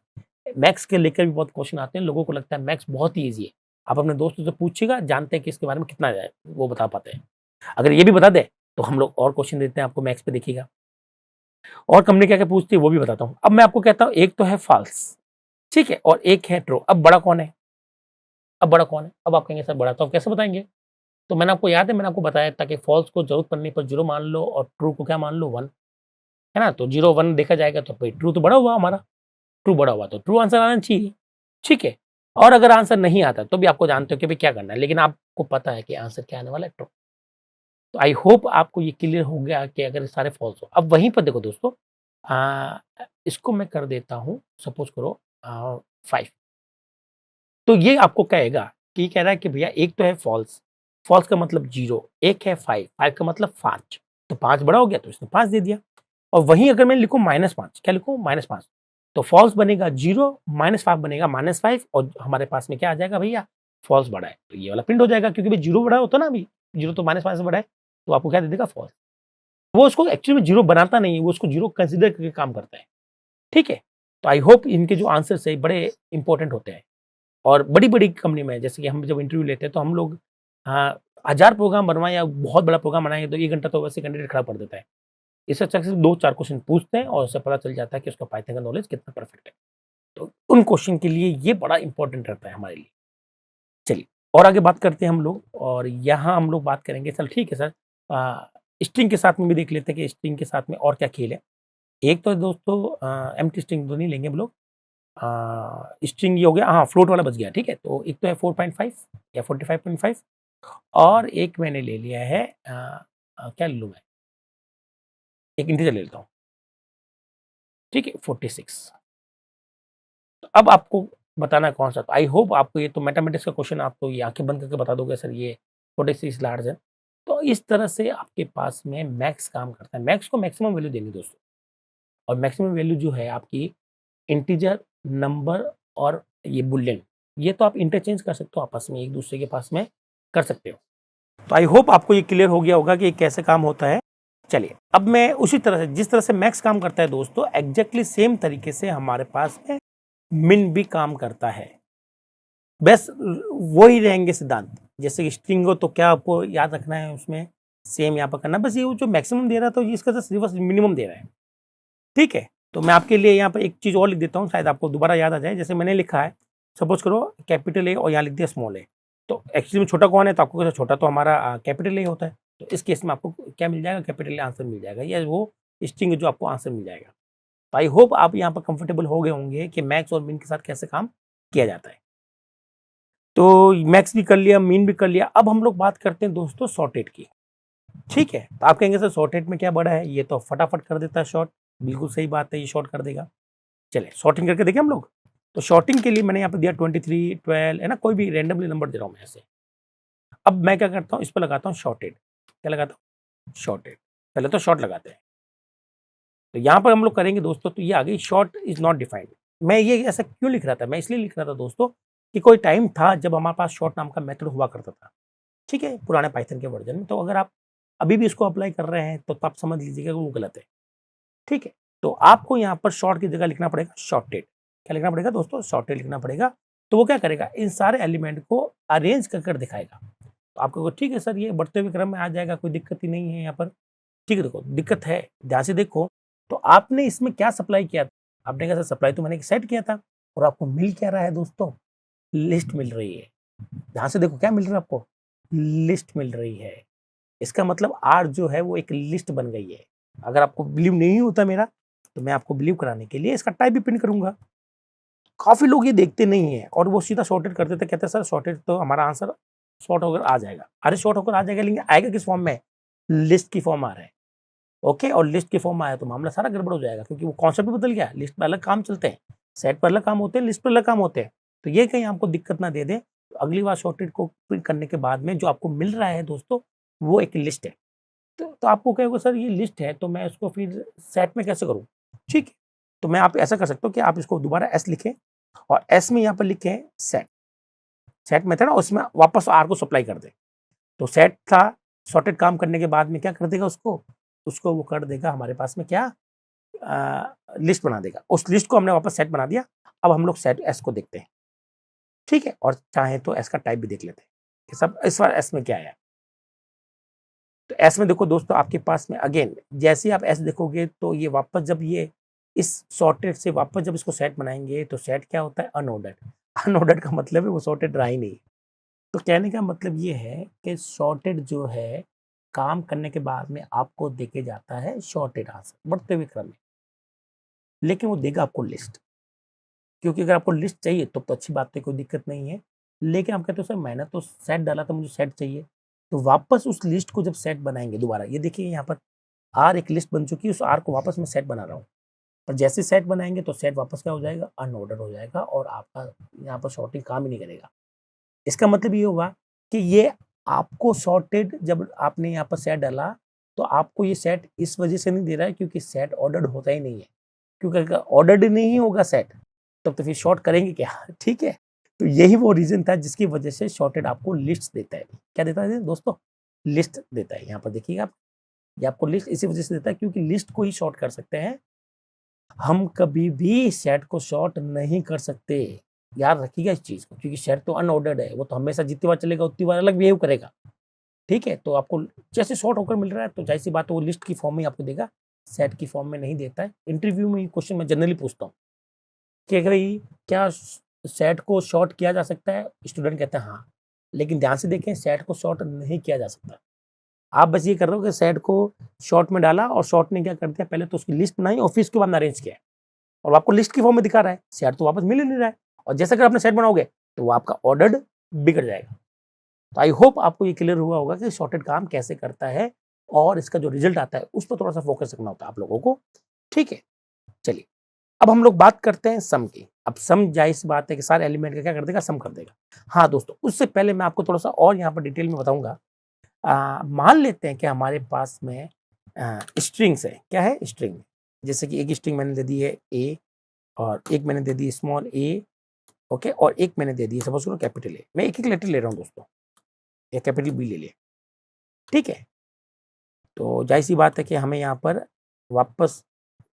S1: मैथ्स के लेकर भी बहुत क्वेश्चन आते हैं। लोगों को लगता है मैथ्स बहुत ही ईज़ी है। आप अपने दोस्तों से पूछिएगा, जानते हैं कि इसके बारे में कितना है, वो बता पाते हैं। अगर ये भी बता दें, तो हम लोग और क्वेश्चन देते हैं आपको मैथ्स पे, देखिएगा। और कंपनी क्या क्या पूछती है वो भी बताता हूँ। अब मैं आपको कहता हूँ एक तो है फॉल्स, ठीक है, और एक है ट्रू। अब बड़ा कौन है? अब बड़ा कौन है? अब आप कहेंगे सर बड़ा, तो आप कैसे बताएंगे? तो मैंने आपको याद है, मैंने आपको बताया था कि फॉल्स को जरूरत पड़ने पर 0 मान लो और ट्रू को क्या मान लो 1, है ना? तो 0 1 देखा जाएगा तो भाई ट्रू तो बड़ा हुआ हमारा, ट्रू बड़ा हुआ तो ट्रू आंसर आना चाहिए, ठीक है। और अगर आंसर नहीं आता तो भी आपको जानते हो कि भाई क्या करना है, लेकिन आपको पता है कि आंसर क्या आने वाला है, ट्रू। तो आई होप आपको ये क्लियर हो गया कि अगर सारे फॉल्स हो। अब वहीं पर देखो दोस्तों, इसको मैं कर देता हूँ, सपोज करो 5। तो ये आपको कहेगा कि कह रहा है कि भैया एक तो है फॉल्स, फॉल्स का मतलब 0, एक है 5, 5 का मतलब 5, तो 5 बड़ा हो गया तो इसने 5 दे दिया। और वहीं अगर मैं लिखूं -5, क्या लिखूं -5, तो फॉल्स बनेगा 0, -5 बनेगा -5, और हमारे पास में क्या आ जाएगा भैया, फॉल्स बड़ा है, तो ये वाला प्रिंट हो जाएगा, क्योंकि भाई 0 बड़ा होता ना, अभी 0 तो -5 से बड़ा है, तो आपको क्या दे देगा, फॉल्स। वो उसको एक्चुअली में 0 बनाता नहीं है, वो उसको 0 कंसिडर करके काम करता है, ठीक है। तो आई होप इनके जो आंसर है बड़े इंपॉर्टेंट होते हैं। और बड़ी-बड़ी कंपनी में जैसे कि हम जब इंटरव्यू लेते हैं तो हम लोग हाँ, 1000 प्रोग्राम बनवाएँ या बहुत बड़ा प्रोग्राम बनाएँगे तो 1 घंटा तो वैसे कैंडिडेट खड़ा पड़ देता है। इससे अच्छा सिर्फ 2-4 क्वेश्चन पूछते हैं और उससे पता चल जाता है कि उसका पाइथन का नॉलेज कितना परफेक्ट है। तो उन क्वेश्चन के लिए ये बड़ा इंपॉर्टेंट रहता है हमारे लिए। चलिए और आगे बात करते हैं हम लोग, और यहाँ हम लोग बात करेंगे, चल ठीक है सर, स्ट्रिंग के साथ में भी देख लेते हैं कि स्ट्रिंग के साथ में और क्या खेल है। एक तो दोस्तों एम्प्टी स्ट्रिंग तो नहीं लेंगे हम लोग, स्ट्रिंग ये हो गया, हाँ फ्लोट वाला बच गया, ठीक है। तो एक तो है 4.5 या 45.5, और एक मैंने ले लिया है क्या ले लूँ मैं, एक इंटीजर ले लेता हूँ, ठीक है, 46। तो अब आपको बताना है कौन सा, तो आई होप आपको ये तो मैथमेटिक्स का क्वेश्चन आप तो ये आंखें बंद करके बता दोगे सर ये 46 लार्ज है। तो इस तरह से आपके पास में मैक्स काम करता है, मैक्स को मैक्सिमम वैल्यू देनी दोस्तों, और मैक्सिमम वैल्यू जो है आपकी इंटीजर, नंबर और ये बुलियन, ये तो आप इंटरचेंज कर सकते हो आपस में, एक दूसरे के पास में कर सकते हो। तो आई होप आपको ये क्लियर हो गया होगा कि ये कैसे काम होता है। चलिए अब मैं उसी तरह से, जिस तरह से मैक्स काम करता है दोस्तों, एग्जैक्टली सेम तरीके से हमारे पास में मिन भी काम करता है। बस वो ही रहेंगे सिद्धांत, जैसे कि स्ट्रिंग हो तो क्या आपको याद रखना है उसमें, सेम यहाँ पर करना, बस ये जो मैक्सिमम दे रहा था इसका तो सिर्फ मिनिमम दे रहा है, ठीक है। तो मैं आपके लिए यहाँ पर एक चीज़ और लिख देता हूँ, शायद आपको दोबारा याद आ जाए। जैसे मैंने लिखा है, सपोज करो कैपिटल ए और यहाँ लिख दिया स्मॉल ए, तो एक्चुअली में छोटा कौन है, तो आपको कैसा, छोटा तो हमारा कैपिटल ए होता है। तो इस केस में आपको क्या मिल जाएगा, कैपिटल ए आंसर मिल जाएगा, या वो स्ट्रिंग जो आपको आंसर मिल जाएगा। तो आई होप आप यहाँ पर कंफर्टेबल हो गए होंगे कि मैक्स और मिन के साथ कैसे काम किया जाता है। तो मैक्स भी कर लिया, मीन भी कर लिया, अब हम लोग बात करते हैं दोस्तों सॉर्टेड की, ठीक है। तो आप कहेंगे सर सॉर्टेड में क्या बड़ा है, ये तो फटाफट कर देता है शॉर्ट, बिल्कुल सही बात है, ये शॉर्ट कर देगा। चलिए सॉर्टिंग करके देखें हम लोग। तो शॉर्टिंग के लिए मैंने यहाँ पे दिया 23, 12, है ना, कोई भी रैंडमली नंबर दे रहा हूँ मैं ऐसे। अब मैं क्या करता हूँ, इस पर लगाता हूँ शॉर्टेड, क्या लगाता हूँ, शॉर्टेड। पहले तो शॉर्ट लगाते हैं, तो यहाँ पर हम लोग करेंगे दोस्तों, तो ये आ गई शॉर्ट इज नॉट डिफाइंड। मैं ये ऐसा क्यों लिख रहा था, मैं इसलिए लिख रहा था दोस्तों कि कोई टाइम था जब हमारे पास शॉर्ट नाम का मेथड हुआ करता था, ठीक है, पुराने पाइथन के वर्जन में। तो अगर आप अभी भी इसको अप्लाई कर रहे हैं तो आप समझ लीजिएगा वो गलत है, ठीक है। तो आपको यहाँ पर शॉर्ट की जगह लिखना पड़ेगा शॉर्टेड। क्या लिखना पड़ेगा दोस्तों, शॉर्टेड लिखना पड़ेगा। तो वो क्या करेगा, इन सारे एलिमेंट को अरेंज कर दिखाएगा। तो आपको ठीक है सर ये बढ़ते हुए क्रम में आ जाएगा, कोई दिक्कत ही नहीं है यहाँ पर, ठीक है। देखो दिक्कत है, ध्यान से देखो। तो आपने इसमें क्या सप्लाई किया था, आपने कहा सर सप्लाई तो मैंने सेट किया था, और आपको मिल क्या रहा है दोस्तों, लिस्ट मिल रही है। ध्यान से देखो क्या मिल रहा है आपको, लिस्ट मिल रही है। इसका मतलब आर जो है वो एक लिस्ट बन गई है। अगर आपको बिलीव नहीं होता मेरा, तो मैं आपको बिलीव कराने के लिए इसका टाइप भी प्रिंट करूंगा। काफी लोग ये देखते नहीं है और वो सीधा शॉर्टेड कर देते, कहते हैं सर शॉर्टेड तो हमारा आंसर शॉर्ट होकर आ जाएगा। अरे शॉर्ट होकर आ जाएगा, लेकिन आएगा किस फॉर्म में, लिस्ट की फॉर्म आ रहा है, ओके। और लिस्ट की फॉर्म में आया तो मामला सारा गड़बड़ हो जाएगा, क्योंकि वो कॉन्सेप्ट भी बदल गया। लिस्ट पर अलग काम चलते हैं, सेट पर अलग काम होते हैं, लिस्ट पर अलग काम होते हैं। तो ये कहीं आपको दिक्कत ना दे दे, तो अगली बार शॉर्टेड को प्रिंट करने के बाद में जो आपको मिल रहा है दोस्तों, वो एक लिस्ट है। तो आपको कहोगे सर ये लिस्ट है तो मैं इसको फिर सेट में कैसे करूँ, ठीक है। तो मैं आप ऐसा कर सकता हूँ कि आप इसको दोबारा एस लिखें, और एस में यहाँ पर लिखें सेट, सेट मेथड, और उसमें वापस आर को सप्लाई कर दें। तो सेट था, सॉर्टेड काम करने के बाद में क्या कर देगा, उसको उसको वो कर देगा हमारे पास में क्या, लिस्ट बना देगा। उस लिस्ट को हमने वापस सेट बना दिया। अब हम लोग सेट एस को देखते हैं, ठीक है, और चाहे तो एस का टाइप भी देख लेते हैं कि सब इस बार एस में क्या आया। तो एस में देखो दोस्तों, आपके पास में अगेन जैसे ही आप एस देखोगे तो ये वापस जब ये इस सॉर्टेड से वापस जब इसको सेट बनाएंगे तो सेट क्या होता है, अनऑर्डर्ड। अनऑर्डर्ड का मतलब है वो सॉर्टेड रहा ही नहीं। तो कहने का मतलब ये है कि सॉर्टेड जो है काम करने के बाद में आपको देके जाता है शॉर्टेड आंसर बढ़ते हुए क्रम में, लेकिन वो देगा आपको लिस्ट। क्योंकि अगर आपको लिस्ट चाहिए तो अच्छी बात है, कोई दिक्कत नहीं है। लेकिन आप कहते हो सर मैंने तो सेट डाला था, मुझे सेट चाहिए, तो वापस उस लिस्ट को जब सेट बनाएंगे दोबारा, ये देखिए यहाँ पर आर एक लिस्ट बन चुकी है, उस आर को वापस मैं सेट बना रहा हूँ। पर जैसे सेट बनाएंगे तो सेट वापस क्या हो जाएगा, अनऑर्डर हो जाएगा और आपका यहाँ पर शॉर्टिंग काम ही नहीं करेगा। इसका मतलब ये होगा कि ये आपको सॉर्टेड जब आपने यहाँ पर सेट डाला तो आपको ये सेट इस वजह से नहीं दे रहा है क्योंकि सेट ऑर्डर्ड होता ही नहीं है। क्योंकि अगर ऑर्डर्ड नहीं होगा सेट तब तो फिर शॉर्ट करेंगे क्या, ठीक है। तो यही वो रीजन था जिसकी वजह से शॉर्टेड आपको लिस्ट देता है। क्या देता है दोस्तों, लिस्ट देता है। यहाँ पर देखिएगा आप, ये आपको लिस्ट इसी वजह से देता है क्योंकि लिस्ट को ही शॉर्ट कर सकते हैं, हम कभी भी सेट को शॉर्ट नहीं कर सकते। याद रखिएगा इस चीज को, क्योंकि सेट तो अनऑर्डर्ड है, वो तो हमेशा जितनी बार चलेगा उतनी बार अलग बिहेव करेगा, ठीक है। तो आपको जैसे शॉर्ट होकर मिल रहा है तो जाहिर सी बात है वो लिस्ट की फॉर्म में आपको देगा, सेट की फॉर्म में नहीं देता है। इंटरव्यू में ये क्वेश्चन मैं जनरली पूछता हूँ कि भाई क्या सेट को शॉर्ट किया जा सकता है, स्टूडेंट कहते हैं हाँ, लेकिन ध्यान से देखें सेट को शॉर्ट नहीं किया जा सकता। आप बस ये कर रहे हो कि सेट को शॉर्ट में डाला और शॉर्ट ने क्या कर दिया, पहले तो उसकी लिस्ट बनाई और फिर उसके बाद अरेंज किया और आपको लिस्ट की फॉर्म में दिखा रहा है, सेट तो वापस मिल ही नहीं रहा है। और जैसे अगर आपने सेट बनाओगे तो वो आपका ऑर्डर्ड बिगड़ जाएगा। तो आई होप आपको ये क्लियर हुआ होगा कि शॉर्टेड काम कैसे करता है और इसका जो रिजल्ट आता है उस पर थोड़ा सा फोकस रखना होता है आप लोगों को, ठीक है। चलिए अब हम लोग बात करते हैं सम की। अब सम जाहिर सी बात है कि सारे एलिमेंट का क्या कर देगा, सम कर देगा। हाँ दोस्तों, उससे पहले मैं आपको थोड़ा सा और यहाँ पर डिटेल में बताऊंगा। मान लेते हैं कि हमारे पास में स्ट्रिंग्स है, क्या है स्ट्रिंग, जैसे कि एक स्ट्रिंग मैंने दे दी है ए और एक मैंने दे दी स्मॉल ए, ओके, और एक मैंने दे दी सपोज करो कैपिटल ए। मैं एक एक लेटर ले रहा हूँ दोस्तों, या कैपिटल बी ले लिया, ठीक है। तो जाहिर सी बात है कि हमें यहाँ पर वापस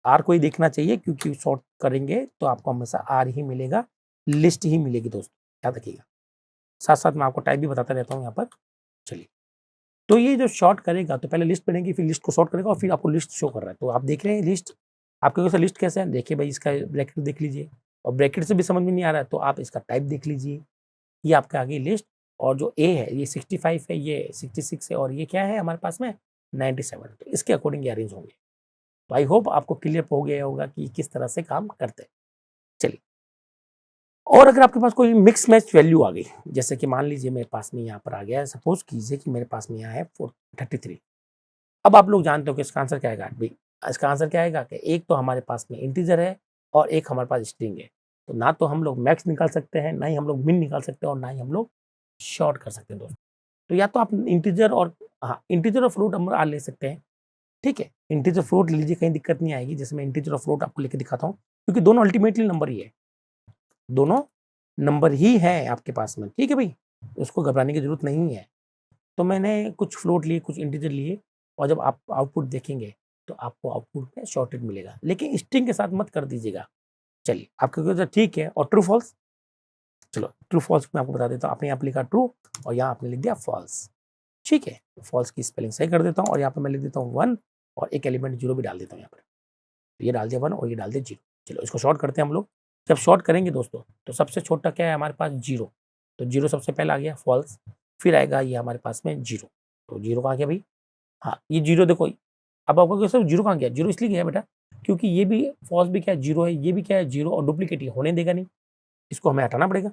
S1: आर को ही देखना चाहिए क्योंकि शॉर्ट करेंगे तो आपको हमेशा आर ही मिलेगा, लिस्ट ही मिलेगी दोस्तों, याद रखिएगा। साथ साथ मैं आपको टाइप भी बताता रहता हूँ यहाँ पर। चलिए, तो ये जो शॉर्ट करेगा तो पहले लिस्ट बनेगी, फिर लिस्ट को शॉर्ट करेगा और फिर आपको लिस्ट शो कर रहा है। तो आप देख रहे हैं लिस्ट, आपके वैसे लिस्ट कैसे है, देखिए भाई इसका ब्रैकेट देख लीजिए, और ब्रैकेट से भी समझ में नहीं आ रहा है तो आप इसका टाइप देख लीजिए। ये आपका आगे लिस्ट, और जो ए है ये 65 है, ये 66 है, और ये क्या है हमारे पास में 97। तो इसके अकॉर्डिंग ये अरेंज होंगे। तो आई होप आपको क्लियर हो गया होगा कि किस तरह से काम करते हैं। चलिए, और अगर आपके पास कोई मिक्स मैच वैल्यू आ गई, जैसे कि मान लीजिए मेरे पास में यहाँ पर आ गया है, सपोज कीजिए कि मेरे पास में यहाँ है 33। अब आप लोग जानते हो कि इसका आंसर क्या आएगा भाई, इसका आंसर क्या आएगा कि एक तो हमारे पास में इंटीजर है और एक हमारे पास स्ट्रिंग है। तो ना तो हम लोग मैक्स निकाल सकते हैं, ना ही हम लोग मिन निकाल सकते हैं, और ना ही हम लोग शॉर्ट कर सकते हैं दोस्तों। तो या तो आप इंटीजर और इंटीजर और फ्लोट हम ले सकते हैं, ठीक है। इंटीजर फ्लोट ले लीजिए, कहीं दिक्कत नहीं आएगी। जैसे मैं इंटीजर और फ्लोट आपको लेके दिखाता हूँ, क्योंकि दोनों अल्टीमेटली नंबर ही है, दोनों नंबर ही है आपके पास में, ठीक है भाई, उसको घबराने की जरूरत नहीं है। तो मैंने कुछ फ्लोट लिए, कुछ इंटीजर लिए, और जब आप आउटपुट देखेंगे तो आपको आउटपुट में शॉर्टेड मिलेगा, लेकिन स्ट्रिंग के साथ मत कर दीजिएगा। चलिए, आपके ठीक है, और ट्रू फॉल्स, चलो ट्रू फॉल्स मैं आपको बता देता हूँ। आपने यहाँ पे लिखा ट्रू और यहाँ आपने लिख दिया फॉल्स, ठीक है। फॉल्स की स्पेलिंग सही कर देता हूँ, और यहाँ पे मैं लिख देता हूँ 1 और एक एलिमेंट 0 भी डाल देता हूँ यहाँ पर। तो ये डाल दिया 1 और ये डाल दिया 0। चलो इसको शॉर्ट करते हैं हम लोग। जब शॉर्ट करेंगे दोस्तों तो सबसे छोटा क्या है हमारे पास, 0। तो 0 सबसे पहले आ गया फॉल्स, फिर आएगा ये हमारे पास में 0। तो 0 कहाँ गया भाई, हाँ ये 0 देखो। अब आपको सर 0 कहाँ गया, 0 इसलिए गया बेटा क्योंकि ये भी फॉल्स भी क्या है 0 है, ये भी क्या है 0, और डुप्लीकेट ये होने देगा नहीं, इसको हमें हटाना पड़ेगा,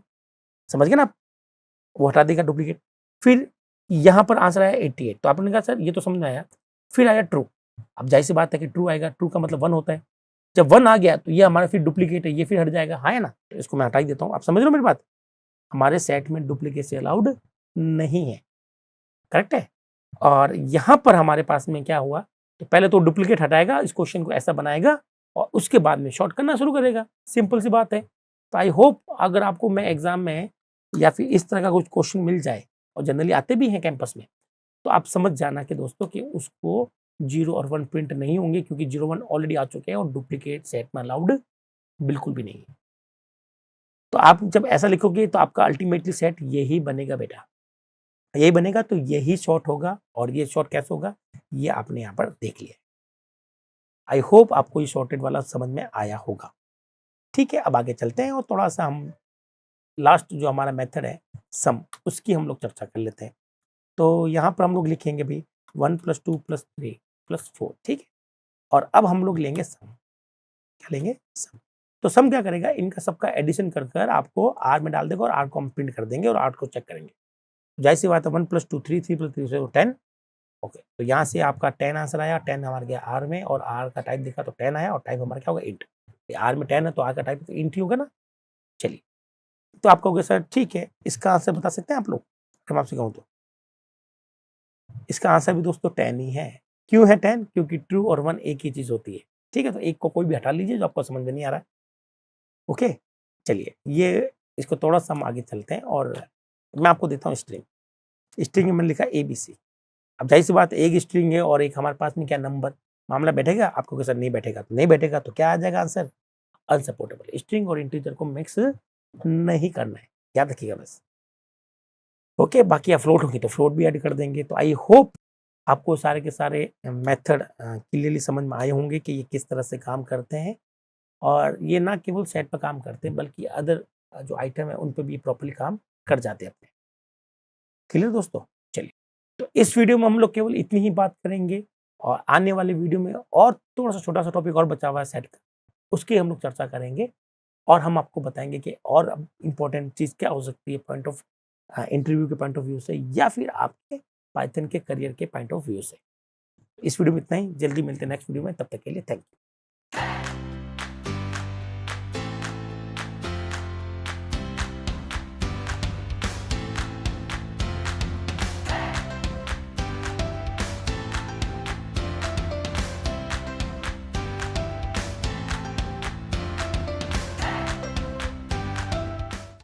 S1: समझ गए ना आप, वो हटा देगा डुप्लीकेट। फिर यहाँ पर आंसर आया 88। तो आपने कहा सर ये तो समझ में आया, फिर आया ट्रू। अब जाहिर सी बात है कि ट्रू आएगा, ट्रू का मतलब 1 होता है। जब 1 आ गया तो ये हमारा फिर डुप्लीकेट है, ये फिर हट जाएगा, हाँ है ना। तो इसको मैं हटा ही देता हूँ। आप समझ रहे हो मेरी बात, हमारे सेट में डुप्लीकेट से अलाउड नहीं है, करेक्ट है। और यहाँ पर हमारे पास में क्या हुआ, तो पहले तो डुप्लीकेट हटाएगा, इस क्वेश्चन को ऐसा बनाएगा और उसके बाद में शॉर्ट करना शुरू करेगा, सिंपल सी बात है। तो आई होप अगर आपको मैं एग्जाम में या फिर इस तरह का कुछ क्वेश्चन मिल जाए, और जनरली आते भी हैं कैंपस में, तो आप समझ जाना कि दोस्तों कि उसको 0 और 1 प्रिंट नहीं होंगे, क्योंकि 0 1 ऑलरेडी आ चुके हैं और डुप्लीकेट सेट में अलाउड बिल्कुल भी नहीं है। तो आप जब ऐसा लिखोगे तो आपका अल्टीमेटली सेट यही बनेगा बेटा, यही बनेगा, तो यही शॉर्ट होगा और ये शॉर्ट कैसे होगा ये आपने यहाँ पर देख लिया। आई होप आपको ये शॉर्टेड वाला समझ में आया होगा। ठीक है, अब आगे चलते हैं और थोड़ा सा हम लास्ट जो हमारा मेथड है सम, उसकी हम लोग चर्चा कर लेते हैं। तो यहाँ पर हम लोग लिखेंगे भाई 1 + 2 + 3 + 4, ठीक है। और अब हम लोग लेंगे सम। क्या लेंगे? सम। तो सम क्या करेगा, इनका सबका एडिशन कर कर आपको आर में डाल देगा और आर को हम प्रिंट कर देंगे और आर को चेक करेंगे। जाहिर सी बात है 1 + 2 3 3 + 3 से 10। ओके, तो यहाँ से आपका 10 आंसर आया, 10 हमारा गया आर में और आर का टाइप दिखा तो 10 आया और टाइप हमारा क्या होगा इंट। आर में 10 है तो आर का टाइप तो इंट ही होगा ना। चलिए, तो आप कहोगे सर ठीक है, इसका आंसर बता सकते हैं आप लोग? मैं आपसे कहूँ तो इसका आंसर भी दोस्तों 10 ही है। क्यों है 10? क्योंकि ट्रू और 1 एक ही चीज होती है। ठीक है, तो एक को कोई भी हटा लीजिए जो आपको समझ में नहीं आ रहा है। ओके, चलिए ये इसको थोड़ा सा हम आगे चलते हैं और मैं आपको देता हूँ स्ट्रिंग। स्ट्रिंग में मैंने लिखा ABC। अब जाहिर सी बात एक स्ट्रिंग है और एक हमारे पास में क्या नंबर, मामला बैठेगा? आपको सर नहीं बैठेगा, तो नहीं बैठेगा तो क्या आ जाएगा आंसर? अनसपोर्टेबल। स्ट्रिंग और इंटीजर को मिक्स नहीं करना है, याद रखिएगा बस। ओके, बाकी आप फ्लोट होगी तो फ्लोट भी ऐड कर देंगे। तो आई होप आपको सारे के सारे मेथड क्लियरली समझ में आए होंगे कि ये किस तरह से काम करते हैं और ये ना केवल सेट पर काम करते हैं बल्कि अदर जो आइटम है उन पर भी प्रॉपर्ली काम कर जाते हैं अपने। क्लियर दोस्तों? चलिए, तो इस वीडियो में हम लोग केवल इतनी ही बात करेंगे और आने वाले वीडियो में और थोड़ा सा छोटा सा टॉपिक और बचा हुआ है सेट का, उसकी हम लोग चर्चा करेंगे और हम आपको बताएंगे कि और इम्पोर्टेंट चीज़ क्या हो सकती है पॉइंट ऑफ इंटरव्यू के पॉइंट ऑफ व्यू से या फिर आपके पाइथन के करियर के पॉइंट ऑफ व्यू से। इस वीडियो में इतना ही, जल्दी मिलते हैं नेक्स्ट वीडियो में, तब तक के लिए थैंक यू।